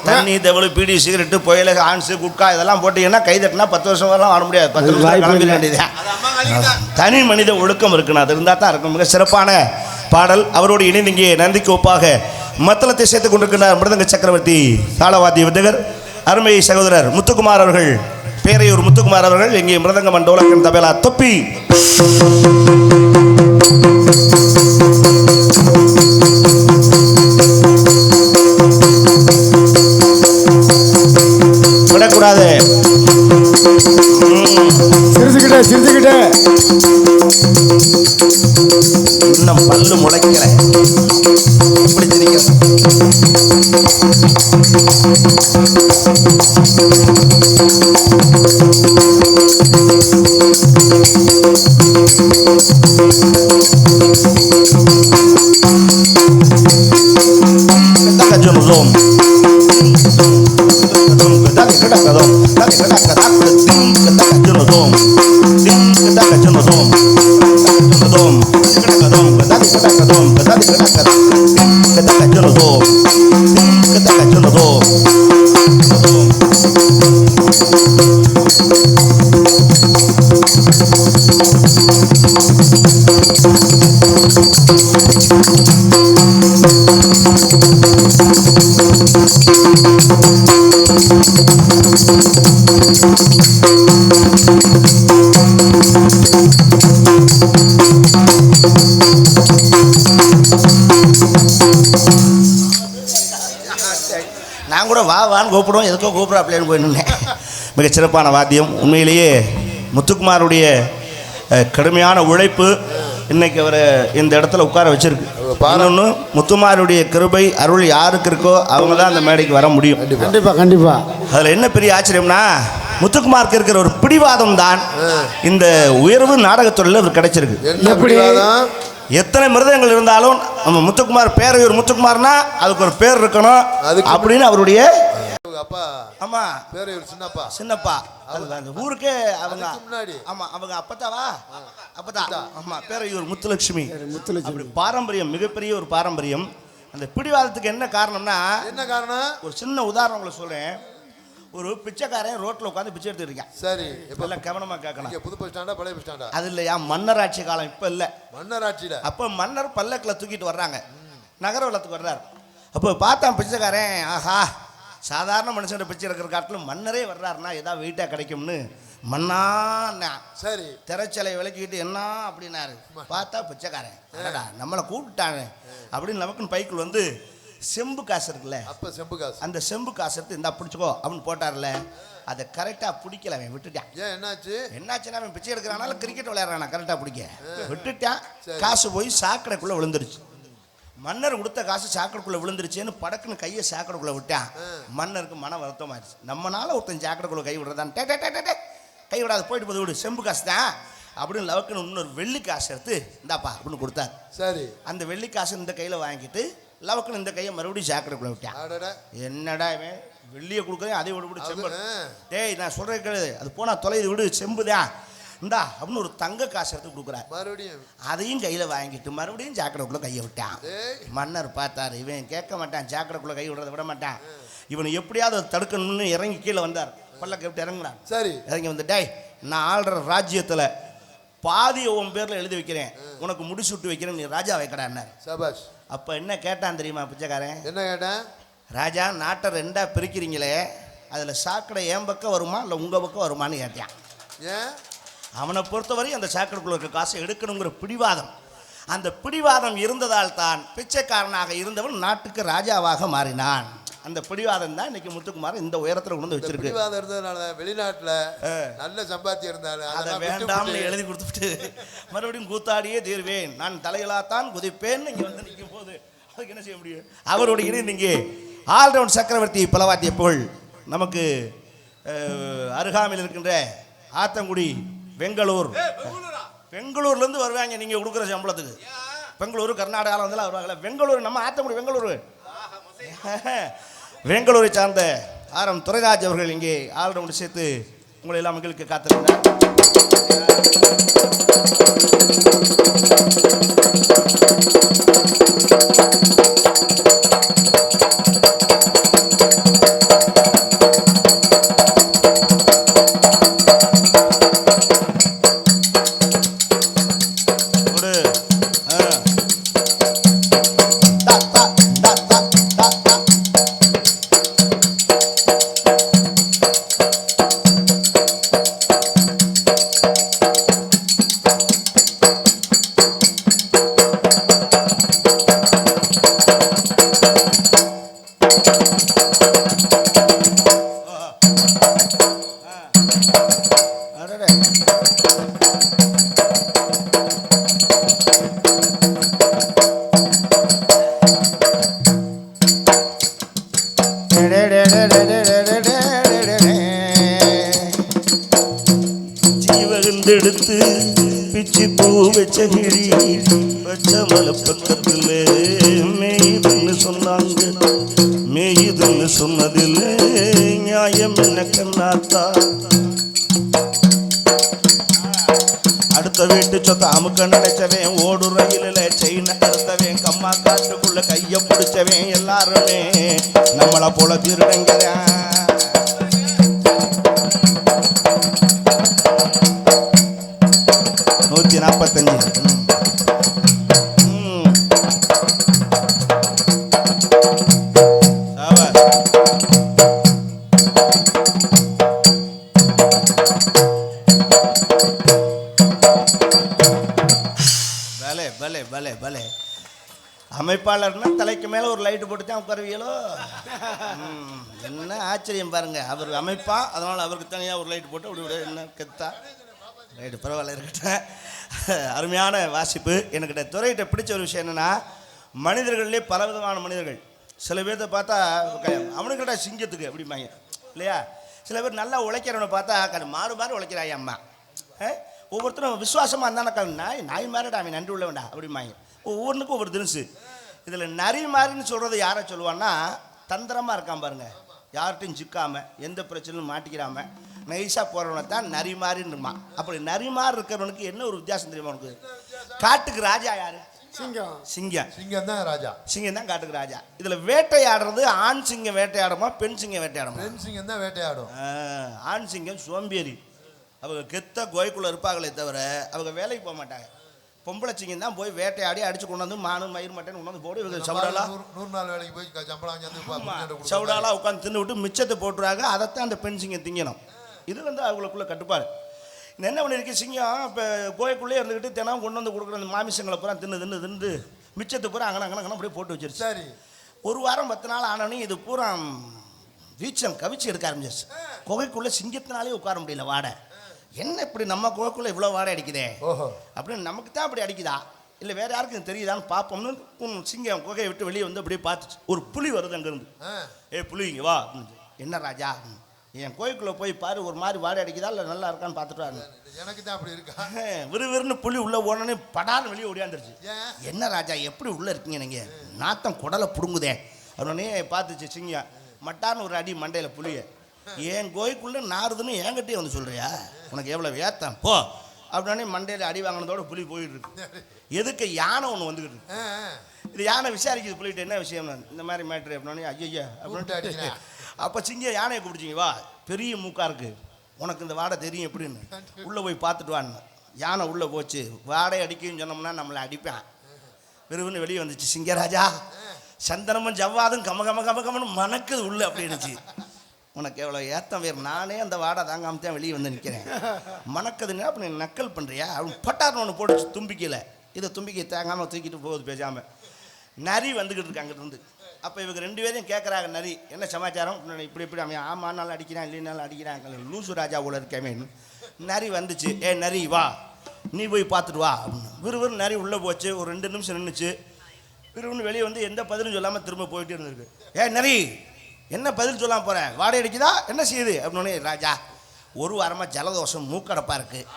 தண்ணி, தவளு, பீடி, சிகரெட்டு, புயல, ஹான்ஸு, குட்கா இதெல்லாம் போட்டீங்கன்னா கை தட்டினா 10 வருஷம் வரலாம் வாழ முடியாது. 10 வருஷம் கிளம்பிட வேண்டியது. தனி மனித ஒழுக்கம் இருக்குன்னு அது இருந்தால் தான் இருக்கும். மிக சிறப்பான பாடல். அவரோடு இணைந்து இங்கே நந்திக்கு ஒப்பாக மத்தளத்தை சேர்த்துக் கொண்டிருக்கிறார் மிருதங்க சக்கரவர்த்தி தாளவாத்திய விதகர் அருமை சகோதரர் முத்துக்குமார் அவர்கள், பேரையூர் முத்துக்குமார் அவர்கள். இங்கே மிருதங்கமன், டோலக்கன், தபேலா, தொப்பி. விடக்கூடாது. சிரிச்சுக்கிட்ட இன்னும் பல்லு முளைக்கல, இப்படி தெரியும். நான் கூட வான்னு கூப்பிடுவோம், எதுக்கோ கூப்பிட்றாப்லேன்னு போயின்னு. மிகச்சிறப்பான வாத்தியம். உண்மையிலேயே முத்துக்குமாருடைய கடுமையான உழைப்பு, இன்னைக்கு அவரை இந்த இடத்துல உட்கார வச்சிருக்கு. இன்னொன்று முத்துமாருடைய கிருபை அருள் யாருக்கு இருக்கோ அவங்க தான் அந்த மேடைக்கு வர முடியும். கண்டிப்பா கண்டிப்பா. அதில் என்ன பெரிய ஆச்சரியம்னா முத்துக்குமாருக்கு இருக்கிற ஒரு பிடிவாதம் தான் இந்த உயர்வு நாடகத்துறையில் அவர் கிடைச்சிருக்கு. எப்படி? எத்தனை மிருதங்கள் இருந்தாலும் நம்ம முத்துக்குமார் பேரையூர் முத்துக்குமார்னா அதுக்கு ஒரு பேர் இருக்கணும் அப்படின்னு அவருடைய அப்பா. ஆமா, பேரையூர் சின்னப்பா. சின்னப்பா அந்த ஊருக்கே அவங்க முன்னாடி. ஆமா, அவங்க அப்பத்தாவா? அப்பதா. ஆமா, பேரையூர் முத்துலட்சுமி. அப்படி பாரம்பரியம், மிகப்பெரிய ஒரு பாரம்பரியம். அந்த பிடிவாதத்துக்கு என்ன காரணம்னா, என்ன காரணம்? ஒரு சின்ன உதாரணம் உங்களுக்கு சொல்றேன். ஒரு பிச்சைக்காரன் ரோட்ல உட்காந்து பிச்சை எடுத்து இருக்கான். சரி, இப்பெல்லாம் கவனமா கேட்கணும். புது பஸ் ஸ்டாண்டா பழைய பஸ் ஸ்டாண்டா? அது இல்லையா, மன்னராட்சி காலம் இப்ப இல்ல. மன்னராட்சியில அப்ப மன்னர் பல்லக்கில் தூக்கிட்டு வர்றாங்க, நகரவலத்துக்கு வர்றாரு. அப்போ பார்த்தான் பிச்சைக்காரன், ஆஹா சாதாரண மனுஷன் பிச்சை இருக்கிற காட்டிலும் மன்னரே வர்றாருன்னா ஏதாவது வெயிட்டாக கிடைக்கும்னு மண்ணா சரி திரைச்சலை விளக்கிட்டு என்ன அப்படின்னாரு. பார்த்தா பிச்சைக்காரன், நம்மளை கூப்பிட்டாங்க அப்படின்னு நமக்குன்னு பைக்குள் வந்து செம்பு காசு இருக்குல்ல, அப்போ செம்பு காசு, அந்த செம்பு காசு எடுத்து இந்தா பிடிச்சிக்கோ அப்படின்னு போட்டார்ல. அதை கரெக்டாக பிடிக்கல, அவன் விட்டுட்டான். ஏன் என்னாச்சுன்னா அவன் பிச்சை எடுக்கிறானால கிரிக்கெட் விளையாடுறானா, கரெக்டாக பிடிக்க விட்டுட்டான். காசு போய் சாக்கடைக்குள்ளே விழுந்துருச்சு. மன்னர் கொடுத்த காசு சாக்கடைக்குள்ளே விழுந்துருச்சேன்னு படக்குன்னு கையை சாக்கடைக்குள்ளே விட்டான். மன்னருக்கு மன வருத்தமாயிருச்சு. நம்மளால ஒருத்தன் சாக்கடைக்குள்ளே கை விடுறதான், கை விடாது போயிட்டு போது விடு, செம்பு காசு தான் அப்படின்னு லவக்குன்னு இன்னொரு வெள்ளி காசு எடுத்து இந்தாப்பா அப்படின்னு கொடுத்தாரு. சரி, அந்த வெள்ளி காசு இந்த கையில் வாங்கிட்டு லவக்குன்னு இந்த கையை மறுபடியும் சாக்கடைக்குள்ளே விட்டான். என்னடா இவன் வெள்ளியை கொடுக்குறேன், அதை விடு விடு செம்பு. டேய் நான் சொல்கிறேன் கேளு, அது போனால் தொலைது விடு, செம்புதான் இந்தா அப்படின்னு ஒரு தங்க காசு எடுத்து கொடுக்குறாரு. மறுபடியும் அதையும் கையில் வாங்கிட்டு மறுபடியும் சாக்கடைக்குள்ளே கையை விட்டான். மன்னர் பார்த்தாரு, இவன் கேட்க மாட்டான், சாக்கடைக்குள்ளே கை விடுறத விட மாட்டான், இவனை எப்படியாவது தடுக்கணும்னு இறங்கி கீழே வந்தார். பல்லக்க விட்டு இறங்குறான். சரி, இறங்கி வந்து, டேய் நான் ஆள்ற ராஜ்யத்தில் பாதியை உன் பேரில் எழுதி வைக்கிறேன், உனக்கு முடிச்சு விட்டு வைக்கிறேன், நீ ராஜா வைக்கடான்னார். சபாஷ். அப்போ என்ன கேட்டான் தெரியுமா பிச்சைக்காரன்? என்ன கேட்டான்? ராஜா நாட்டை ரெண்டாக பிரிக்கிறீங்களே, அதில் சாக்கடை என் பக்கம் வருமா இல்லை உங்கள் பக்கம் வருமானு கேட்டான். ஏன்? அவனை பொறுத்தவரை அந்த சாக்கடைக்குள்ள இருக்க காசை எடுக்கணுங்கிற பிடிவாதம், அந்த பிடிவாதம் இருந்ததால் தான் பிச்சைக்காரனாக இருந்தவன் நாட்டுக்கு ராஜாவாக மாறினான். அந்த பிடிவாதம் தான் இன்னைக்கு முத்துக்குமார் இந்த உயரத்தில் கொண்டு வந்து வச்சிருக்கு. பிடிவாதம் இருந்ததுனால வெளிநாட்டில் நல்ல சம்பாத்தியம் இருந்தாலும் அதை வேண்டாம்னு எழுதி கொடுத்துட்டு மறுபடியும் கூத்தாடியே தீர்வேன், நான் தலைகளாத்தான் குதிப்பேன் இங்கே வந்து நிற்கும் போது அதுக்கு என்ன செய்ய முடியும்? அவருடைய இணை நீங்க ஆல்ரவுண்ட் சக்கரவர்த்தி பலவாத்திய புகழ் நமக்கு அருகாமையில் இருக்கின்ற ஆத்தங்குடி பெங்களூர், பெங்களூர்லேருந்து வருவாங்க நீங்கள் கொடுக்குற சம்பளத்துக்கு. பெங்களூர் கர்நாடகாவில் வந்து வருவாங்கல்ல, பெங்களூர் நம்ம ஆத்தங்குடி பெங்களூர், பெங்களூரை சார்ந்த ஆர்.எம். துரைராஜ் அவர்கள் இங்கே ஆல்ரவுண்ட் சேர்த்து உங்களை எல்லாம் மகிழ்ச்சி காத்திருக்கிறார். ஜீவகந்தெடுத்து பிச்சு பூ வச்ச கிளி வச்ச மலை பக்கத்தில் மேயுதுன்னு சொன்னாங்க, மேயுதுன்னு சொன்னதில் நியாயம் என்ன கண்ணாத்தா? அடுத்த வீட்டு சொத்த அமுக்க நினைச்சவன், ஓடு ரயிலில் செயினை அறுத்தவன், கம்மா காட்டுக்குள்ள கையை பிடிச்சவன், எல்லாருமே நம்மளை போல திருடங்கிறேன். 145 பலே பலே பலே. அமைப்பாளர்னா தலைக்கு மேலே ஒரு லைட்டு போட்டு தான் உட்காருவீங்களோ? என்ன ஆச்சரியம் பாருங்க. அவர் அமைப்பா, அதனால் அவருக்கு தனியாக ஒரு லைட் போட்டு அப்படி விட என்ன கெத்தா ரைட்டு, பரவாயில்ல இருக்கட்டும். அருமையான வாசிப்பு. எனக்கிட்ட துறையிட்ட பிடிச்ச ஒரு விஷயம் என்னென்னா, மனிதர்கள்லேயே பலவிதமான மனிதர்கள். சில பேர்த்த பார்த்தா அவனுக்கிட்ட சிங்கத்துக்கு அப்படிம்பாங்க இல்லையா. சில பேர் நல்லா உழைக்கிறவனை பார்த்தா மாறு மாறு உழைக்கிறாய் அம்மா. ஒவ்வொருத்தரும் விசுவாசமாக இருந்தாலும் நாய் மாறிடா அவன் நன்றி உள்ளவன்டா அப்படிம்பாங்க. ஒவ்வொன்றுக்கும் ஒவ்வொரு தினசு. இதில் நரி மாறின்னு சொல்கிறது யாரை சொல்லுவான்னா, தந்திரமாக இருக்கான் பாருங்க, யார்கிட்டையும் சிக்காமல் எந்த பிரச்சனையும் மாட்டிக்கிறாமல் நைஸாக போகிறவனை தான் நரி மாறின்னுமா. அப்படி நரி மாறி இருக்கிறவனுக்கு என்ன ஒரு வித்தியாசம் தெரியுமா உனக்கு? காட்டுக்கு ராஜா யாரு? சிங்கம். சிங்கம் தான் ராஜா. சிங்கம் தான் காட்டுக்கு ராஜா. இதில் வேட்டையாடுறது ஆண் சிங்கம் வேட்டையாடுமா பெண் சிங்கம் வேட்டையாடுமா? பெண் சிங்கம் தான் வேட்டையாடும். ஆண் சிங்கம் சோம்பேறி, அவங்க கெத்த கோய்க்குள்ளே இருப்பாங்களே தவிர அவங்க வேலைக்கு போக மாட்டாங்க. பொம்பளை சிங்கம் தான் போய் வேட்டையாடி அடிச்சு கொண்டு வந்து மானு மயிர் மட்டன் கொண்டு வந்து போடு. இவங்க சவுடாலாம் 100 நாள் வேலைக்கு போய் சம்பளம் சவுடாலாம் உட்காந்து தின்னு விட்டு மிச்சத்தை போட்டுறாங்க. அதைத்தான் அந்த பெண் சிங்கம் திங்கணும். இது வந்து அவங்களுக்குள்ள கட்டுப்பாடு. என்ன பண்ணிருக்கு சிங்கம், இப்போ கோயக்குள்ளே இருந்துக்கிட்டு தினம் கொண்டு வந்து கொடுக்குற அந்த மாமிசங்களை பூரா தின்னு மிச்சத்தை பூரா அங்கே அப்படியே போட்டு வச்சிருச்சு. சரி, ஒரு வாரம் 10 நாள் ஆனோடனே இது பூரா வீச்சம் கவிச்சு எடுக்க ஆரம்பிச்சிருச்சு. குகைக்குள்ளே சிங்கத்தினாலே உட்கார முடியல. வாடை என்ன இப்படி நம்ம குகைக்குள்ளே இவ்வளோ வாடை அடிக்குதே அப்படின்னு நமக்கு தான் அப்படி அடிக்குதா இல்லை வேறு யாருக்கும் தெரியுதான்னு பார்ப்போம்னு சிங்கம் குகையை விட்டு வெளியே வந்து அப்படியே பார்த்துச்சு. ஒரு புலி வருது அங்கேருந்து. புலி இங்கே வா. என்ன ராஜா, என் கோயிலுக்குள்ளே போய் பாரு, ஒரு மாதிரி வாடை அடிக்குதா இல்லை நல்லா இருக்கான்னு பார்த்துட்டு வாங்க. எனக்கு தான் அப்படி இருக்கா. விறுவிறுன்னு புலி உள்ளே ஓடனே படான்னு வெளியே ஓடியாந்துருச்சு. என்ன ராஜா எப்படி உள்ளே இருக்கீங்க நீங்கள், நாத்தம் குடலை பிடுங்குதே அப்படின்னே பார்த்துச்சு சிங்கம். மட்டான்னு ஒரு அடி மண்டையில் புளிய. என் கோயிலுக்குள்ளே நாறுதுன்னு என்கிட்டயே வந்து சொல்கிறியா, உனக்கு எவ்வளோ ஏத்தம் போ அப்படின்னே மண்டையில் அடி வாங்கினதோட புலி போயிட்டு இருக்கு. எதுக்கு யானை ஒன்று வந்துக்கிட்டு இருக்கு. இது யானை விசாரிக்குது புலிகிட்ட, என்ன விஷயம் இந்த மாதிரி மேட்ரு அப்படின்னே ஐயா அப்படின்ட்டு. அப்போ சிங்கம் யானையை கூப்பிடுச்சிங்க, வா பெரிய மூக்கா இருக்கு, உனக்கு இந்த வாடை தெரியும் எப்படின்னு, உள்ளே போய் பார்த்துட்டு வான்னு. யானை உள்ளே போச்சு. வாடை அடிக்குன்னு சொன்னோம்னா நம்மளை அடிப்பேன். விறுவிறுன்னு வெளியே வந்துச்சு. சிங்கராஜா சந்தனமும் ஜவ்வாதும் கமன்னு மணக்குது உள்ள அப்படின்னுச்சு. உனக்கு எவ்வளோ ஏத்தம் வேறு, நானே அந்த வாடை தாங்காம தான் வெளியே வந்து நிற்கிறேன். மணக்குதுன்னா அப்படி நக்கல் பண்ணுறியா அப்படின்னு பட்டார்னு ஒன்று போட்டுச்சு தும்பிக்கையில். இதை தும்பிக்கை தேங்காமல் தூக்கிட்டு போகுது பேசாமல். நரி வந்துக்கிட்டு இருக்கு அங்கிட்டிருந்து. அப்போ இவங்க 2 பேரையும் கேட்குறாங்க, நரி என்ன சமாச்சாரம் இப்படி அவன் ஆமானாலும் அடிக்கிறான் இல்லைனாலும் அடிக்கிறாங்க, லூசு ராஜா உள்ள இருக்கேன். நரி வந்துச்சு. நரி வா நீ போய் பார்த்துட்டு வா அப்படின்னு. விறுவிறு நரி உள்ளே போச்சு. ஒரு 2 நிமிஷம் நின்றுச்சு. விறுவிறுன்னு வெளியே வந்து எந்த பதிலும் சொல்லாமல் திரும்ப போயிட்டே இருந்திருக்கு. நரி என்ன பதில் சொல்லாமல் போகிறேன், வாடகை அடிக்குதா என்ன செய்யுது அப்படின்னு. ராஜா ஒரு வாரமாக ஜலதோஷம் மூக்கடப்பாக இருக்குது,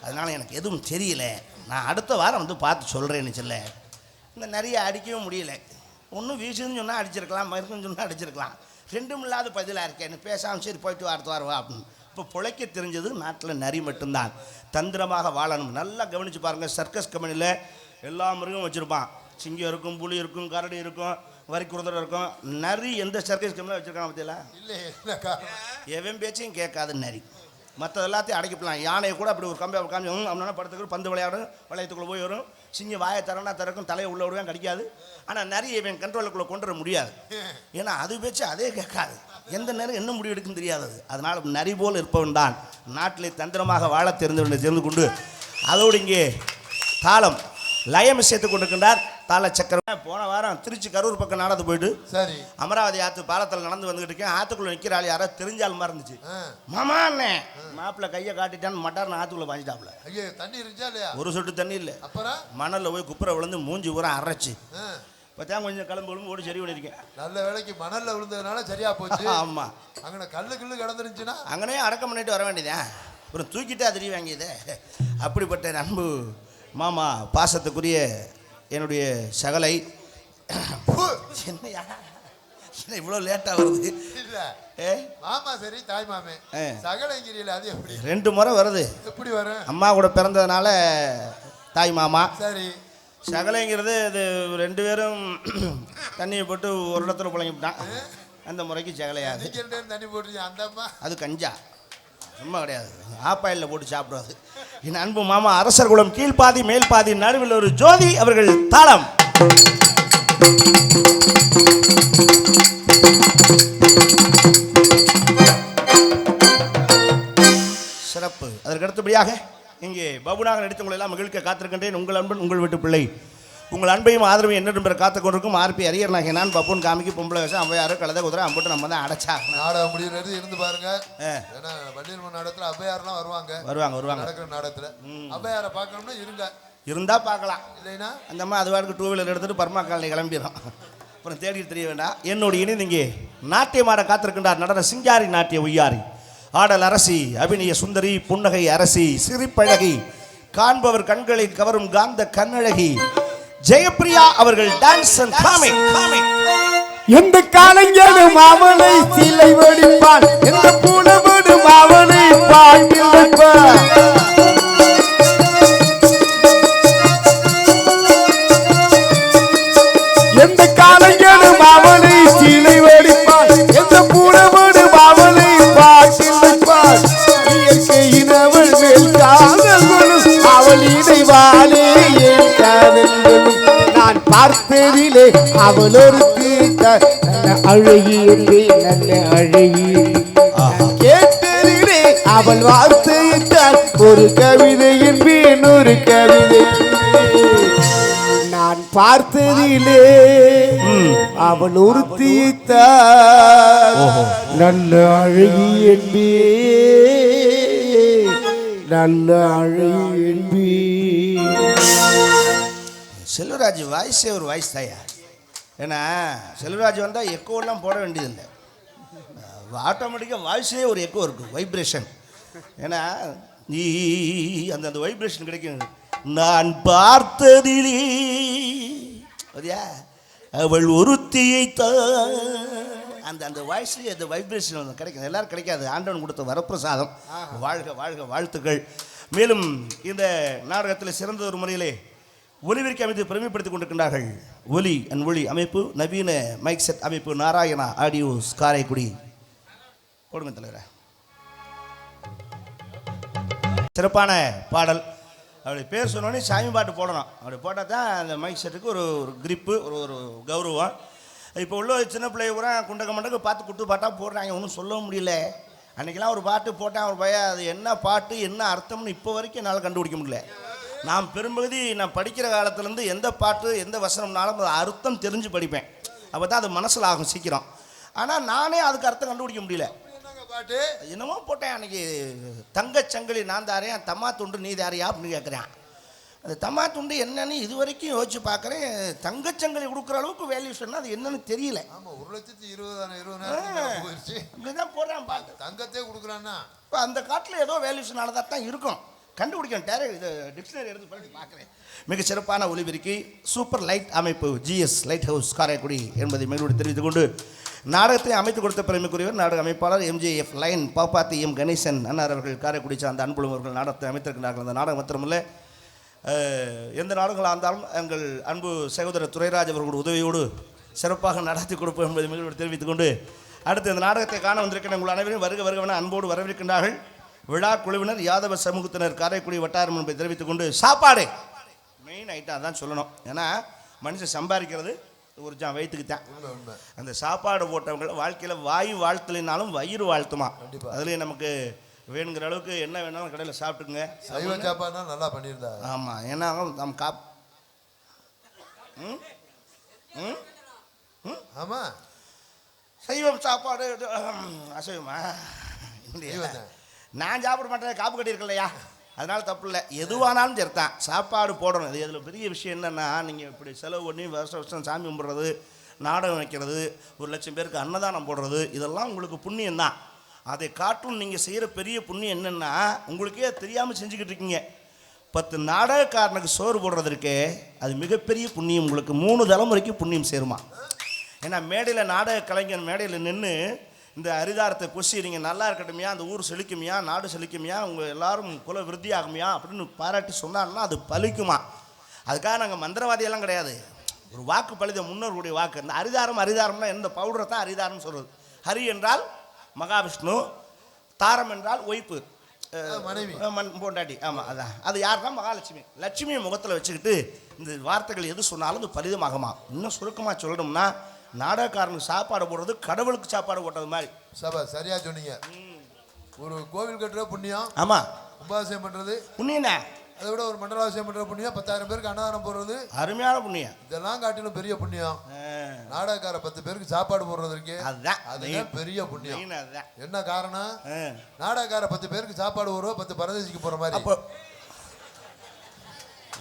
அதனால் எனக்கு எதுவும் தெரியல, நான் அடுத்த வாரம் வந்து பார்த்து சொல்கிறேன்னு சொல்ல. இந்த நிறைய அடிக்கவும் முடியல. ஒன்றும் வீசுன்னு சொன்னால் அடிச்சிருக்கலாம், மருந்துன்னு சொன்னால் அடிச்சிருக்கலாம், ரெண்டும் இல்லாத பதிலாக இருக்கேன்னு பேசாமல் சரி போயிட்டு அடுத்த வாரம் வா அப்படின்னு. இப்போ பிழைக்க தெரிஞ்சது நாட்டில் நரி மட்டும்தான். தந்திரமாக வாழணும். நல்லா கவனித்து பாருங்கள். சர்க்கஸ் கம்பெனியில் எல்லா மிருகம் வச்சுருப்பான். சிங்கம் இருக்கும், புலி இருக்கும், கரடி இருக்கும், வரி குருதரை இருக்கும். நரி எந்த சர்க்கஸ் கம்பெனியில் வச்சுருக்காங்க பார்த்தீங்களா? இல்லை, எவன் பேச்சையும் கேட்காது நரி. மற்ற எல்லாத்தையும் அடைக்கப்படலாம். யானையை கூட அப்படி ஒரு கம்பி காமி அப்படின்னா படத்துக்கு பந்து விளையாடும், வளையத்துக்குள்ளே போய் வரும். சிங்கம் வாயை திறக்கும், தலையை உள்ள விடுவேன், கடிக்காது. ஆனால் நிறைய இவன் கண்ட்ரோலுக்குள்ளே கொண்டு வர முடியாது. ஏன்னா அது பேச்சு அதே கேட்காது. எந்த நேரம் என்ன முடிவு எடுக்குன்னு தெரியாது. அதனால் நரி போல் இருப்பவன் தான் நாட்டிலே தந்திரமாக வாழ தெரிந்து கொண்டு அதோடு இங்கே தாளம் லயம் சேர்த்து கொண்டிருக்கின்றார். தாள சக்கரம். போன வாரம் திருச்சி கரூர் பக்கம் நடந்து போயிட்டு சரி அமராவதி ஆற்று பாலத்தில் நடந்து வந்துகிட்டு இருக்கேன். ஆற்றுக்குள்ளே நிற்கிற ஆள் யாரோ தெரிஞ்சால் மாதிரி இருந்துச்சு. மாமா அண்ணே மாப்பிள்ளை கையை காட்டிட்டான்னு மட்டார்னு ஆற்றுக்குள்ளே பாஞ்சிட்டாப்புல. தண்ணி இருந்துச்சா இல்லையா? ஒரு சொட்டு தண்ணி இல்லை. அப்புறம் மணலில் போய் குப்புரை விழுந்து மூஞ்சி ஊரா அரைச்சி இப்போதான் கொஞ்சம் கிளம்பு ஓடி சரி பண்ணியிருக்கேன். நல்ல வேலைக்கு மணலில் விழுந்ததுனால சரியா போச்சு. ஆமாம், அங்கே கல்லு கிடந்துருந்துச்சுன்னா அங்கனே அடக்கம் பண்ணிட்டு வர வேண்டியதேன். அப்புறம் தூக்கிட்டா தெரிய வாங்கியதே. அப்படிப்பட்ட அன்பு மாமா, பாசத்துக்குரிய என்னுடைய சகலை. என்னையா என்ன இவ்வளோ லேட்டாக வருது? மாமா சரி தாய் மாமே சகலைங்கிறியில அது எப்படி 2 முறை வருது? எப்படி வரும்? அம்மா கூட பிறந்ததுனால தாய் மாமா. சரி சகலைங்கிறது இது 2 பேரும் தண்ணியை போட்டு ஒரு இடத்துல புழங்கிவிட்டான். அந்த முறைக்கு சகலையாது. தண்ணி போட்டு அந்த அம்மா அது கஞ்சா சும்மா கிடையாது, ஆப்பாயில் போட்டு சாப்பிடுவாது. என் அன்பு மாமா அரசர் குலம் கீழ்பாதி மேல் பாதி நடுவில் ஒரு ஜோதி அவர்கள் தாளம். சிறப்பு. அதற்கு அடுத்தபடியாக இங்கே பபுனாக நடித்தவங்களை எல்லாம் மகிழ்க்க காத்திருக்கின்றேன். உங்கள் அன்பன் உங்கள் வீட்டு பிள்ளை உங்கள் அன்பையும் ஆதரவையும் என்ன நம்பர் காத்து கொண்டிருக்கும் ஆர்பி அரியர் நாங்கள் நான் பப்புன் காமிக்கு பொம்பளை வயசு அவ்வையாரு கலதை குதிரை அம்பிட்டு நம்ம தான் அடைச்சா நாடகம் முடிகிறது இருந்து பாருங்க. ஏன்னா வண்டியல் நாடகத்துல அவ்வையாரெல்லாம் வருவாங்க நடக்கிற நாடகத்துல அவ்வையாரை பார்க்கணும்னா இருந்தா பார்க்கலாம், இல்லைன்னா அந்த மாதிரி அது வாட்டுக்கு 2 வீலர் எடுத்துட்டு பர்மா காலனி கிளம்பிடும். அப்புறம் தேடிட்டு தெரிய வேண்டாம். என்னோட இணைந்து இங்கே நாட்டியமாட காத்திருக்கின்றார் நடன சிங்காரி நாட்டிய உய்யாரி ஆடல் அரசி அபிநய சுந்தரி புன்னகை அரசி சிரிப்பழகி காண்பவர் கண்களை கவரும் காந்த கண்ணழகி ஜெயப்பிரியா அவர்கள் டான்ஸ் அண்ட் காமிக். எந்த காலைஞனும் அவனை சிலை வடிப்பான், எந்த புலவனும் அவனை பாட்டி வைப்பான். எந்த காலைஞனும் அவனை சிலை வடிப்பான், எந்த புலவனும் அவனை பாட்டி வைப்பான். இயற்கையின் அவள் மேல் காதல்களும் அவள் இணைவாளே என் காதல்களும். நான் பார்த்ததிலே அவள் ஒரு நல்ல அழகி என்று நல்ல அழகி. கேட்டதிலே அவள் வார்த்தையிட்டால் ஒரு கவிதை என்பேன் ஒரு கவிதை. நான் பார்த்ததிலே அவள் ஒருத்தித்தால் நல்ல அழகி என்பே நல்ல அழகி என்பே. செல்வராஜ் வாய்ஸே ஒரு வாய்ஸ் தாயா. ஏன்னா செல்வராஜ் வந்தால் எக்கோலாம் போட வேண்டியதில்லை, ஆட்டோமேட்டிக்காக வாய்ஸே ஒரு எக்கோ இருக்குது, வைப்ரேஷன். ஏன்னா நீ அந்த வைப்ரேஷன் கிடைக்கும். நான் பார்த்ததிலே சரியா அவள் ஒருத்தியை அந்த வாய்ஸ்லேயே அந்த வைப்ரேஷன் கிடைக்கும், எல்லாரும் கிடைக்காது. ஆண்டவன் கொடுத்த வரப்பிரசாதம். வாழ்க வாழ்க வாழ்த்துக்கள். மேலும் இந்த நாடகத்தில் சிறந்த ஒரு முறையிலே ஒலிவிற்கு அமைத்து பெருமைப்படுத்திக் கொண்டிருக்கின்றார்கள். ஒலி அண்ட் ஒளி அமைப்பு நவீன மைக் செட் அமைப்பு நாராயணா ஆடியோஸ் காரைக்குடி. கொடுங்க தலைவரே. சிறப்பான பாடல். அப்படி பேர் சொன்னோடனே சாமி பாட்டு போடணும். அப்படி போட்டால் தான் அந்த மைக் செட்டுக்கு ஒரு கிரிப்பு, ஒரு கௌரவம். இப்போ உள்ள சின்ன பிள்ளைய கூட குண்டக்க மண்டக்கு பார்த்து குட்டு பாட்டாக போடுறாங்க, ஒன்றும் சொல்ல முடியல. அன்றைக்கெல்லாம் ஒரு பாட்டு போட்டால் ஒரு பையன் அது என்ன பாட்டு என்ன அர்த்தம்னு இப்போ வரைக்கும் என்னால் கண்டுபிடிக்க முடியல. நான் பெரும்பகுதி நான் படிக்கிற காலத்துலேருந்து எந்த பாட்டு எந்த வசனம்னாலும் அது அர்த்தம் தெரிஞ்சு படிப்பேன், அப்போ தான் அது மனசில் ஆகும் சீக்கிரம். ஆனால் நானே அதுக்கு அர்த்தம் கண்டுபிடிக்க முடியல. பாட்டு என்னமோ போட்டேன் அன்றைக்கி, தங்கச்சங்கிலி நான் தாரேன் தம்மா துண்டு நீ தாரியா அப்படின்னு கேட்குறேன். அது தம்மா துண்டு என்னன்னு இது வரைக்கும் யோசிச்சு பார்க்குறேன். தங்கச்சங்கிலி கொடுக்குற அளவுக்கு வேல்யூ சொன்னால் அது என்னன்னு தெரியல. ஆமாம், 1,20,000 போயிடுச்சு. இப்படிதான் போடுறான் பாட்டு. தங்கத்தே கொடுக்குறான்னா இப்போ அந்த காட்டில் ஏதோ வேல்யூஸ்னால தான் இருக்கும், கண்டுபிடிக்கணும். இது டிக்ஷனரி எடுத்து படித்து பார்க்குறேன். மிக சிறப்பான ஒலிபெருக்கி சூப்பர் லைட் அமைப்பு GS லைட் ஹவுஸ் காரைக்குடி என்பதை மேலோடு தெரிவித்துக் கொண்டு நாடகத்தை அமைத்து கொடுத்த பெருமைக்குரியவர் நாடக அமைப்பாளர் MJF லைன் பாப்பாத்தி M கணேசன் அண்ணார் அவர்கள் காரைக்குடி சார்ந்த அன்புலம் அவர்கள் நாடகத்தை அமைத்திருக்கிறார்கள். அந்த நாடகம் மாத்திரமில்லை, எந்த நாடகங்களாக இருந்தாலும் எங்கள் அன்பு சகோதரர் துரைராஜ் அவர்களுடைய உதவியோடு சிறப்பாக நடத்தி கொடுப்போம் என்பதை மேலோடு தெரிவித்துக் கொண்டு அடுத்து இந்த நாடகத்தை காண வந்திருக்கிற உங்கள் அனைவரும் வருக வருகவென அன்போடு வரவேற்கின்றார்கள். விழா குழுவினர் யாதவ சமூகத்தினர் காரைக்குடி வட்டாரம் என்பதை தெரிவித்துக் கொண்டு சாப்பாடு மெயின் ஐட்டம் அதான் சொல்லணும். ஏன்னா மனுஷன் சம்பாதிக்கிறது ஒரு வயிற்றுக்கு தான். அந்த சாப்பாடு போட்டவங்க வாழ்க்கையில் வாயு வாழ்த்தலைனாலும் வயிறு வாழ்த்துமா. அதுலேயும் நமக்கு வேணுங்கிற அளவுக்கு என்ன வேணாலும் கடையில் சாப்பிட்டுங்க. சைவ சாப்பாடுனா நல்லா பண்ணியிருந்தா. ஆமாம், ஏன்னா நம்ம ஆமாம் சைவம் சாப்பாடு அசைவமா நான் சாப்பிட மாட்டேன், காப்பு கட்டி இல்லையா, அதனால் தப்பு இல்லை. எதுவானாலும் சரிதான், சாப்பாடு போடணும். இது இதில் பெரிய விஷயம் என்னென்னா, நீங்கள் இப்படி செலவு பண்ணி வருஷம் சாமி கும்பிட்றது, நாடகம் வைக்கிறது, 1,00,000 பேருக்கு அன்னதானம் போடுறது, இதெல்லாம் உங்களுக்கு புண்ணியம்தான். அதை காட்டும் நீங்கள் செய்கிற பெரிய புண்ணியம் என்னென்னா, உங்களுக்கே தெரியாமல் செஞ்சுக்கிட்டு இருக்கீங்க. 10 நாடகக்காரனுக்கு சோறு போடுறதுக்கே அது மிகப்பெரிய புண்ணியம். உங்களுக்கு 3 தலைமுறைக்கு புண்ணியம் சேருமா. ஏன்னா மேடையில் நாடக கலைஞர் மேடையில் நின்று இந்த அரிதாரத்தை பொசி நீங்கள் நல்லா இருக்கட்டுமையா, அந்த ஊர் செழிக்குமையா, நாடு செழிக்குமையா, உங்கள் எல்லாரும் குல விருத்தி ஆகுமையா அப்படின்னு பாராட்டி சொன்னார்னா அது பலிக்குமா. அதுக்காக நாங்கள் மந்திரவாதியெல்லாம் கிடையாது, ஒரு வாக்கு பலித முன்னோர்களுடைய வாக்கு. இந்த அரிதாரம்னா எந்த பவுடரை தான் அரிதாரம்னு சொல்கிறது. ஹரி என்றால் மகாவிஷ்ணு, தாரம் என்றால் ஒய்ப்பு மனைவி பொண்டாட்டி. ஆமாம், அதான் அது யாருன்னா மகாலட்சுமி. லட்சுமியை முகத்தில் வச்சுக்கிட்டு இந்த வார்த்தைகள் எது சொன்னாலும் இது பலிதமாகுமா. இன்னும் சுருக்கமாக சொல்லணும்னா, நாடகக்காரனுக்கு சாப்பாடு போடுறது கடவுளுக்கு சாப்பாடு போட்டது மாதிரி. சபா சரியா சொன்னீங்க. ஒரு கோவில் கட்டுற புண்ணியம். ஆமாம், உபாசம் பண்ணுறது புண்ணியண்ணே. அதை விட ஒரு மண்டலாபிஷேகம் பண்ற புண்ணியம் 10,000 பேருக்கு அன்னதானம் போடுறது அருமையான புண்ணியம். இதெல்லாம் காட்டிலும் பெரிய புண்ணியம். நாடகக்கார 10 பேருக்கு சாப்பாடு போடுறது இருக்கே, அதுதான் பெரிய புண்ணியம். என்ன காரணம்? நாடகக்கார 10 பேருக்கு சாப்பாடு போடுவோம், 10 பரதேசிக்கு போற மாதிரி.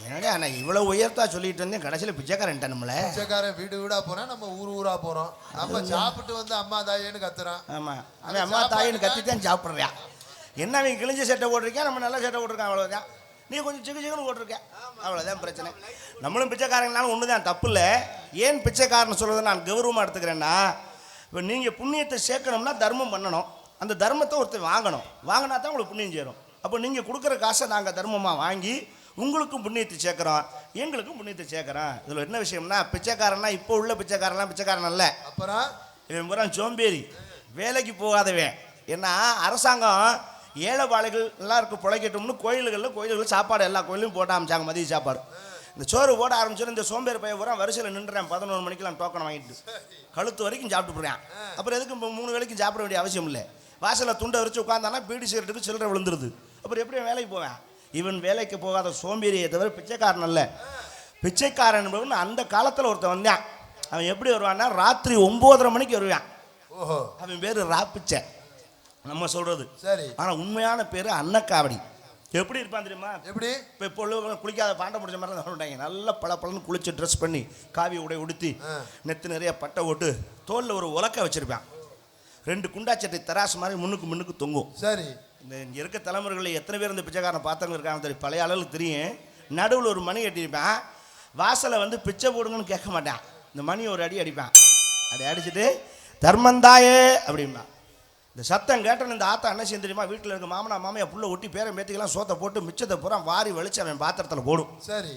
என்னடா நான் இவ்வளவு உயர்த்தா சொல்லிட்டு இருந்தேன், கடைசியில் பிச்சைக்காரன் நம்மள. பிச்சைக்காரன் வீடு வீடா போறான், நம்ம ஊரா போறோம். நம்ம சாப்பிட்டு வந்து அம்மா தாயேன்னு கத்துறான். ஆமா, அவன் அம்மா தாயின்னு கத்தித்தான் சாப்பிட்றான். என்ன அவன் கிழிஞ்ச சட்டை போட்டிருக்கேன், நம்ம நல்ல சட்டை போட்டிருக்கான், அவ்வளோதான். நீ கொஞ்சம் சிக்கு போட்டிருக்கேன், அவ்வளோதான் பிரச்சனை. நம்மளும் பிச்சைக்காரங்களாலும் ஒன்று தான், தப்பு இல்லை. ஏன் பிச்சைக்காரன் சொல்கிறத நான் கௌரவமாக எடுத்துக்கிறேன்னா, இப்போ நீங்கள் புண்ணியத்தை சேர்க்கணும்னா தர்மம் பண்ணணும். அந்த தர்மத்தை ஒருத்தர் வாங்கணும், வாங்கினா தான் உங்களுக்கு புண்ணியம் சேரும். அப்போ நீங்கள் கொடுக்குற காசை நாங்கள் தர்மமாக வாங்கி உங்களுக்கும் புண்ணியத்தை சேர்க்குறோம், எங்களுக்கும் புண்ணியத்தை சேர்க்குறோம். இதில் என்ன விஷயம்னா, பிச்சைக்காரன்னா இப்போ உள்ள பிச்சைக்காரன்லாம் பிச்சைக்காரன் இல்லை. அப்புறம் இவன் பூரா சோம்பேறி, வேலைக்கு போகாதவன். ஏன்னா அரசாங்கம் ஏழைப்பாளைகள் எல்லாருக்கும் பிழைக்கட்டும்னு கோயில்கள் சாப்பாடு எல்லா கோயிலும் போட்டு ஆரம்பிச்சாங்க, மதிய சாப்பாடு. இந்த சோறு போட ஆரம்பிச்சோன்னு இந்த சோம்பேறி பையன் பூரா வரிசையில் நின்றுறேன். 11 மணிக்கெல்லாம் டோக்கன் வாங்கிட்டு கழுத்து வரைக்கும் சாப்பிட்டு போடுறேன். அப்புறம் எதுக்கு 3 வேளைக்கும் சாப்பிட வேண்டிய அவசியம் இல்லை. வாசலில் துண்டை வச்சு உட்காந்தானா பீடி சிகரெட்டுக்கு சில்லறை விழுந்துருது. அப்புறம் எப்படி வேலைக்கு போவேன்? இவன் வேலைக்கு போகாத சோம்பேறியை தவிர பிச்சைக்காரன் அல்ல. பிச்சைக்காரன் என்பவன் அந்த காலத்தில் ஒருத்தன் வந்தான். அவன் எப்படி வருவான்னா ராத்திரி 9:30 மணிக்கு வருவான். அவன் பேர் ராப்பிச்சை நம்ம சொல்றது சரி. ஆனால் உண்மையான பேர் அன்னக்காவடி. எப்படி இருப்பான் தெரியுமா? எப்படி இப்போ குளிக்காத பாண்டை முடிச்ச மாதிரி தான் சொல்லிட்டாங்க. நல்லா பழப்பழன்னு குளிச்சு ட்ரெஸ் பண்ணி காவி உடை உடுத்தி நெத்து நிறைய பட்டை ஓட்டு தோலில் ஒரு உலக்க வச்சிருப்பான். 2 குண்டாச்சட்டை தராசு மாதிரி முன்னுக்கு தொங்கும். சரி. இந்த இங்கே இருக்க தலைமுறைகளில் எத்தனை பேர் இந்த பிச்சைக்காரன் பார்த்தவங்க இருக்காங்க தெரியும், பழைய அளவுக்கு தெரியும். நடுவில் ஒரு மணி கட்டியிருப்பான். வாசலை வந்து பிச்சை போடுங்கன்னு கேட்க மாட்டான், இந்த மணி ஒரு அடி அடிப்பான். அப்படி அடிச்சுட்டு தர்மந்தாயே அப்படின்பா. இந்த சத்தம் கேட்டேன்னு இந்த ஆத்தா என்ன செய்ய தெரியுமா, வீட்டில் இருக்க மாமையா புள்ள ஒட்டி பேரை பேத்திக்கெல்லாம் சோத்தை போட்டு மிச்சத்தை பூரா வாரி வலிச்சு அவன் பாத்திரத்தில் போடும். சரி.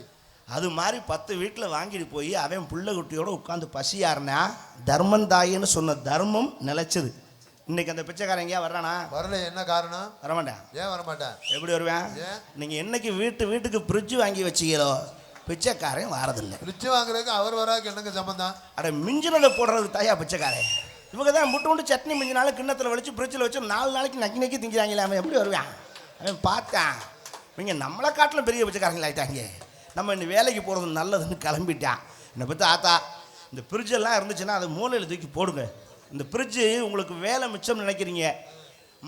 அது மாதிரி 10 வீட்டில் வாங்கிட்டு போய் அவன் புள்ள குட்டியோடு உட்காந்து பசியாருனா தர்மந்தாயின்னு சொன்ன தர்மம் நிலைச்சது. இன்னைக்கு அந்த பிச்சைக்காரன் எங்கேயா வர்றானா? வரல. என்ன காரணம்? வரமாட்டேன். ஏன் வரமாட்டேன்? எப்படி வருவேன்? நீங்கள் என்னைக்கு வீட்டுக்கு ஃப்ரிட்ஜ் வாங்கி வச்சிங்களோ பிச்சைக்காரன் வாரதில்லை. ஃப்ரிட்ஜ் வாங்குறதுக்கு அவர் வராக்கு என்னங்க சம்பந்தம்? அட மிஞ்சினதை போடுறதுக்கு தாயா பிச்சைக்காரன். இவங்க தான் முட்டு சட்னி மிஞ்சினாலும் கிண்ணத்தில் வலிச்சு ஃப்ரிட்ஜில் வச்சு 4 நாளைக்கு நக்கி திங்கிறாங்களே. அவன் எப்படி வருவான்? அவன் பார்த்தான், இவங்க நம்மளை காட்டிலும் பெரிய பிச்சைக்காரங்களாயிட்டாங்க, நம்ம இன்னும் வேலைக்கு போகிறது நல்லதுன்னு கிளம்பிட்டான். என்னை பற்றி ஆத்தா இந்த ஃப்ரிட்ஜெல்லாம் இருந்துச்சுன்னா அதை மூலையில் தூக்கி போடுங்க. இந்த ஃப்ரிட்ஜு உங்களுக்கு வேலை மிச்சம் நினைக்கிறீங்க.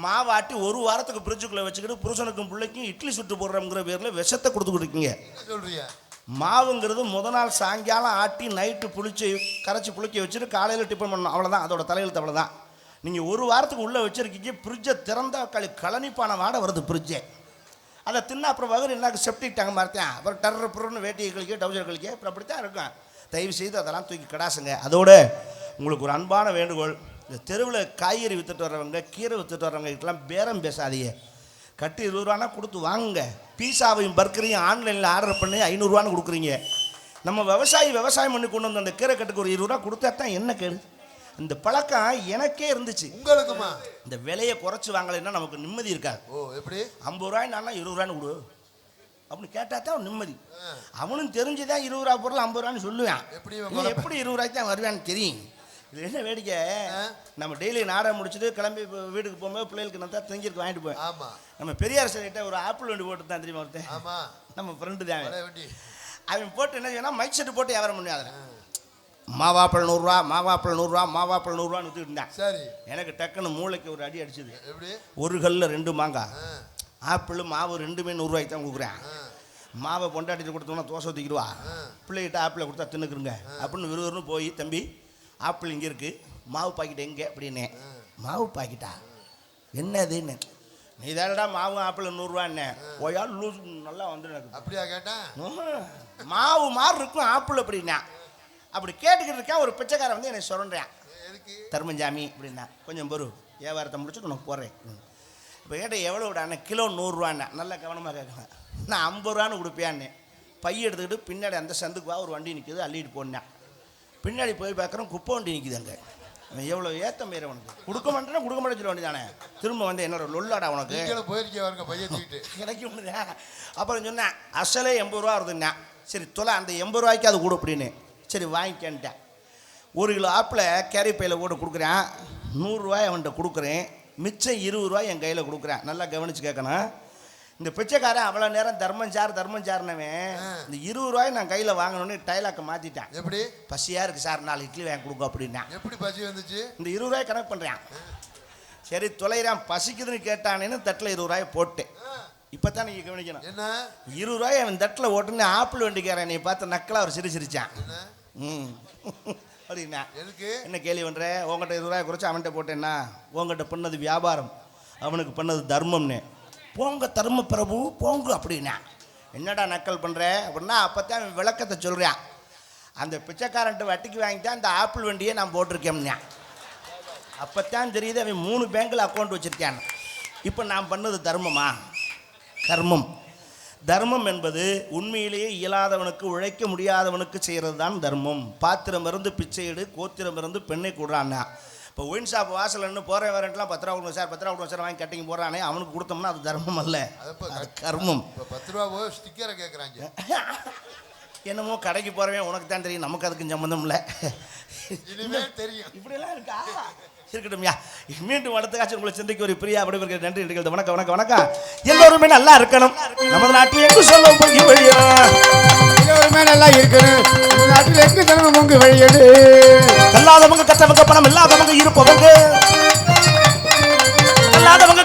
மாவாட்டி 1 வாரத்துக்கு ஃப்ரிட்ஜுக்குள்ளே வச்சுக்கிட்டு புருஷனுக்கும் பிள்ளைக்கும் இட்லி சுட்டு போடுறோங்கிற பேரில் விஷத்தை கொடுத்துக்கிட்டு சொல்கிறீங்க. மாவுங்கிறது முதல் நாள் சாயங்காலம் ஆட்டி நைட்டு கரைச்சி புளிக்க வச்சுட்டு காலையில் டிஃபன் பண்ணணும், அவ்வளோதான். அதோட தலையெழுத்து அவ்வளோதான். நீங்கள் 1 வாரத்துக்கு உள்ளே வச்சுருக்கீங்க. ஃப்ரிட்ஜை திறந்தா கழனிப்பான வாடை வருது ஃப்ரிட்ஜே. அதை தின்னா அப்புறம் வகுறு என்ன செப்டிக் டேங்க் மாற்றேன். அப்புறம் டர்ரு புருன்னு வேட்டியை கழிக்க டவுசர் கழிக்க அப்புறம் அப்படித்தான் இருக்கும். தயவு செய்து அதெல்லாம் தூக்கி கடாசுங்க. அதோட உங்களுக்கு ஒரு அன்பான வேண்டுகோள், இந்த தெருவில் காய்கறி விற்றுட்டு வர்றவங்க கீரை விற்றுட்டு வர்றவங்க கிட்டலாம் பேரம் பேசாதீங்க. கட்டி 20 ரூபானா கொடுத்து வாங்குங்க. பீஸாவையும் பர்கரையும் ஆன்லைனில் ஆர்டர் பண்ணி 500 ரூபான்னு கொடுக்குறீங்க. நம்ம விவசாயம் பண்ணி கொண்டு வந்து அந்த கீரை கட்டுக்கு ஒரு 20 ரூபா கொடுத்தா தான் என்ன கேடு? இந்த பழக்கம் எனக்கே இருந்துச்சு. உங்களுக்குமா? இந்த விலையை குறைச்சி வாங்கலைன்னா நமக்கு நிம்மதி இருக்காது. ஓ எப்படி? 50 ரூபாய் நானா 20 ரூபான்னு கொடு அப்படின்னு கேட்டால் தான் நிம்மதி. அவனும் தெரிஞ்சுதான் 20 ரூபா பொருள் 50 ரூபான்னு சொல்லுவேன். எப்படி 20 ரூபாய்க்கு தான் வருவான்னு தெரியும். இது என்ன வேடிக்கை, நம்ம டெய்லி நாடகம் முடிச்சுட்டு கிளம்பி வீட்டுக்கு போகும்போது பிள்ளைகளுக்கு நான் தான் தங்கிருக்கு வாங்கிட்டு போவேன். ஆமாம். நம்ம பெரியார் சிலைகிட்ட ஒரு ஆப்பிள் வண்டி போட்டு தான் தெரியுமா ஒருத்தன்? ஆமாம். நம்ம ஃப்ரெண்டு தான் அவன் போட்டு என்ன செய்யணும், மைக் செட்டு போட்டு வியாபாரம் பண்ணி அதில் மாவாப்பிள் 100 ரூபா மாவாப்பிள் 100 ரூபா மாவாப்பிள் 100 ரூபான்னு விற்றுட்டு இருந்தேன். சரி. எனக்கு டக்குன்னு மூளைக்கு ஒரு அடி அடிச்சுது. எப்படி? ஒரு கல்லில் 2 மாங்காய். ஆப்பிள் மாவு 2மே 100 ரூபாய்க்கு தான் கொடுக்குறேன். மாவை பொண்டாட்டிட்டு கொடுத்தோம்னா தோசை ஊற்றிக்கிடுவா, பிள்ளைகிட்ட ஆப்பிளை கொடுத்தா தின்னுக்குருங்க அப்படின்னு விறுவிறுன்னு போய், தம்பி ஆப்பிள் இங்கே இருக்குது, மாவு பாக்கெட் எங்கே அப்படின்னே. மாவு பாக்கெட்டா என்னதுன்னு? நீ தானடா மாவு ஆப்பிள் 100 ரூபான்னு போயால் லூஸ் நல்லா வந்து எனக்கு அப்படியா கேட்டேன். மாவு மாறு இருக்கும் ஆப்பிள் அப்படின்னா. அப்படி கேட்டுக்கிட்டு இருக்கேன். ஒரு பிச்சைக்காரன் வந்து என்னை சொல்கிறேன், தர்மஞ்சாமி அப்படின்னா. கொஞ்சம் பொறு, வியாபாரத்தை முடிச்சுட்டு உனக்கு போடுறேன். இப்போ கேட்ட எவ்வளோ விடாண்ணே? கிலோ 100 ரூபாண்ணே. நல்லா கவனமாக கேட்குறேன். நான் 50 ரூபான்னு கொடுப்பேன்னு பைய எடுத்துக்கிட்டு பின்னாடி அந்த சந்துக்கு வா, ஒரு வண்டி நிற்கிது, அள்ளிட்டு போனேன். பின்னாடி போய் பார்க்குறோம் குப்பை வண்டி நிற்கிது. அங்கே அவன் எவ்வளோ ஏற்ற மாரி உனக்கு கொடுக்க மாட்டேன்னா கொடுக்க மாட்டேன்னு சொல்ல வேண்டியதானே. திரும்ப வந்து என்னோட லொல்லாடா உனக்கு போயிருக்கேன் பையன் எனக்கு ஒன்றுதா. அப்புறம் சொன்னேன் அசலே 80 ரூபா வருதுண்ணா. சரி தொலை அந்த 80 ரூபாய்க்கு அது கொடு அப்படின்னு. சரி வாங்கிக்கேன்ட்டேன். 1 கிலோ ஆப்பில் கேரி பையில் போட்டு கொடுக்குறேன். 100 ரூபாய் அவன்கிட்ட கொடுக்குறேன். மிச்சம் 20 ரூபாய் என் கையில் கொடுக்குறேன். நல்லா கவனித்து கேட்கணும். இந்த பிச்சைக்காரன் அவ்வளோ நேரம் தர்மம் சார்னவன் இந்த 20 ரூபாய் நான் கையில் வாங்கணும்னு டைலாக்கை மாற்றிட்டேன். எப்படி? பசியாக இருக்குது சார் 4 இட்லி வாங்கி கொடுங்க அப்படின்னா. எப்படி பசி வந்துச்சு? இந்த 20 ரூபாய் கணக்கு பண்ணுறான். சரி தொலைகிறான், பசிக்குதுன்னு கேட்டானேன்னு தட்டில் 20 ரூபாய் போட்டேன். இப்போ தான் நீங்கள் கவனிக்கணும். என்ன 20 ரூபாய் அவன் தட்டில் ஓட்டுன்னு ஆப்பிள் வண்டிக்காரன் நீ பார்த்து நக்கலாக அவர் சிரிச்சிருச்சான். அப்படின்னா எதுக்கு என்ன கேள்வி பண்ணுற? உங்கள்கிட்ட 20 ரூபாய் குறைச்சி அவன்கிட்ட போட்டேன்னா உங்கள்கிட்ட பண்ணது வியாபாரம், அவனுக்கு பண்ணது தர்மம்னு. போங்க தர்ம பிரபு போங்க அப்படின்னா. என்னடா நக்கல் பண்ணுற அப்படின்னா அப்போ தான் அவன் விளக்கத்தை சொல்கிறான். அந்த பிச்சைக்காரன்ட்டு வட்டிக்கு வாங்கிட்டான் அந்த ஆப்பிள் வண்டியை நான் போட்டிருக்கேன்னா. அப்போ தான் தெரியுது அவன் 3 பேங்கில் அக்கௌண்ட் வச்சுருக்கான். இப்போ நான் பண்ணது தர்மமா கர்மம்? தர்மம் என்பது உண்மையிலேயே இயலாதவனுக்கு உழைக்க முடியாதவனுக்கு செய்கிறது தான் தர்மம். பாத்திரம் இருந்து பிச்சை எடு, கோத்திரம் இருந்து பெண்ணை கூடுறான்னா. இப்போ ஒயின் ஷாப் வாசல்னு போகிற வரன்ட்லாம் 10 ரூபா கொடுங்க சார் 10 ரூபா கொடுங்க சார் வாங்கி கட்டிங்க போகிறானே, அவனுக்கு கொடுத்தோம்னா அது தர்மம் அல்ல, அது கர்மம். இப்போ 10 ரூபா ஸ்டிக்கரை கேட்குறாங்க. என்னமோ கடைக்கு போகிறவன் உனக்கு தான் தெரியும், நமக்கு அதுக்கு சம்மந்தம் இல்லை. இனிமேல் தெரியும். இப்படியெல்லாம் இருக்கா? இருக்கட்டும்யா. மீண்டும் அடுத்த காட்சி உங்களை சிந்திக்க ஒரு பிரியா விடைபெறுகிற நன்றி. வணக்கம் வணக்கம் வணக்கம். எல்லோருமே நல்லா இருக்கணும். நமது நாட்டில் எங்கு சொல்லும் பொங்கி வழியா, எல்லோருமே நல்லா இருக்கணும். இந்த நாட்டில் எங்கு தர்மம் பொங்கி வழியது. கல்லாதவங்க கத்தவங்க பணம் இல்லாதவங்க இருப்பவங்க, கல்லாதவங்க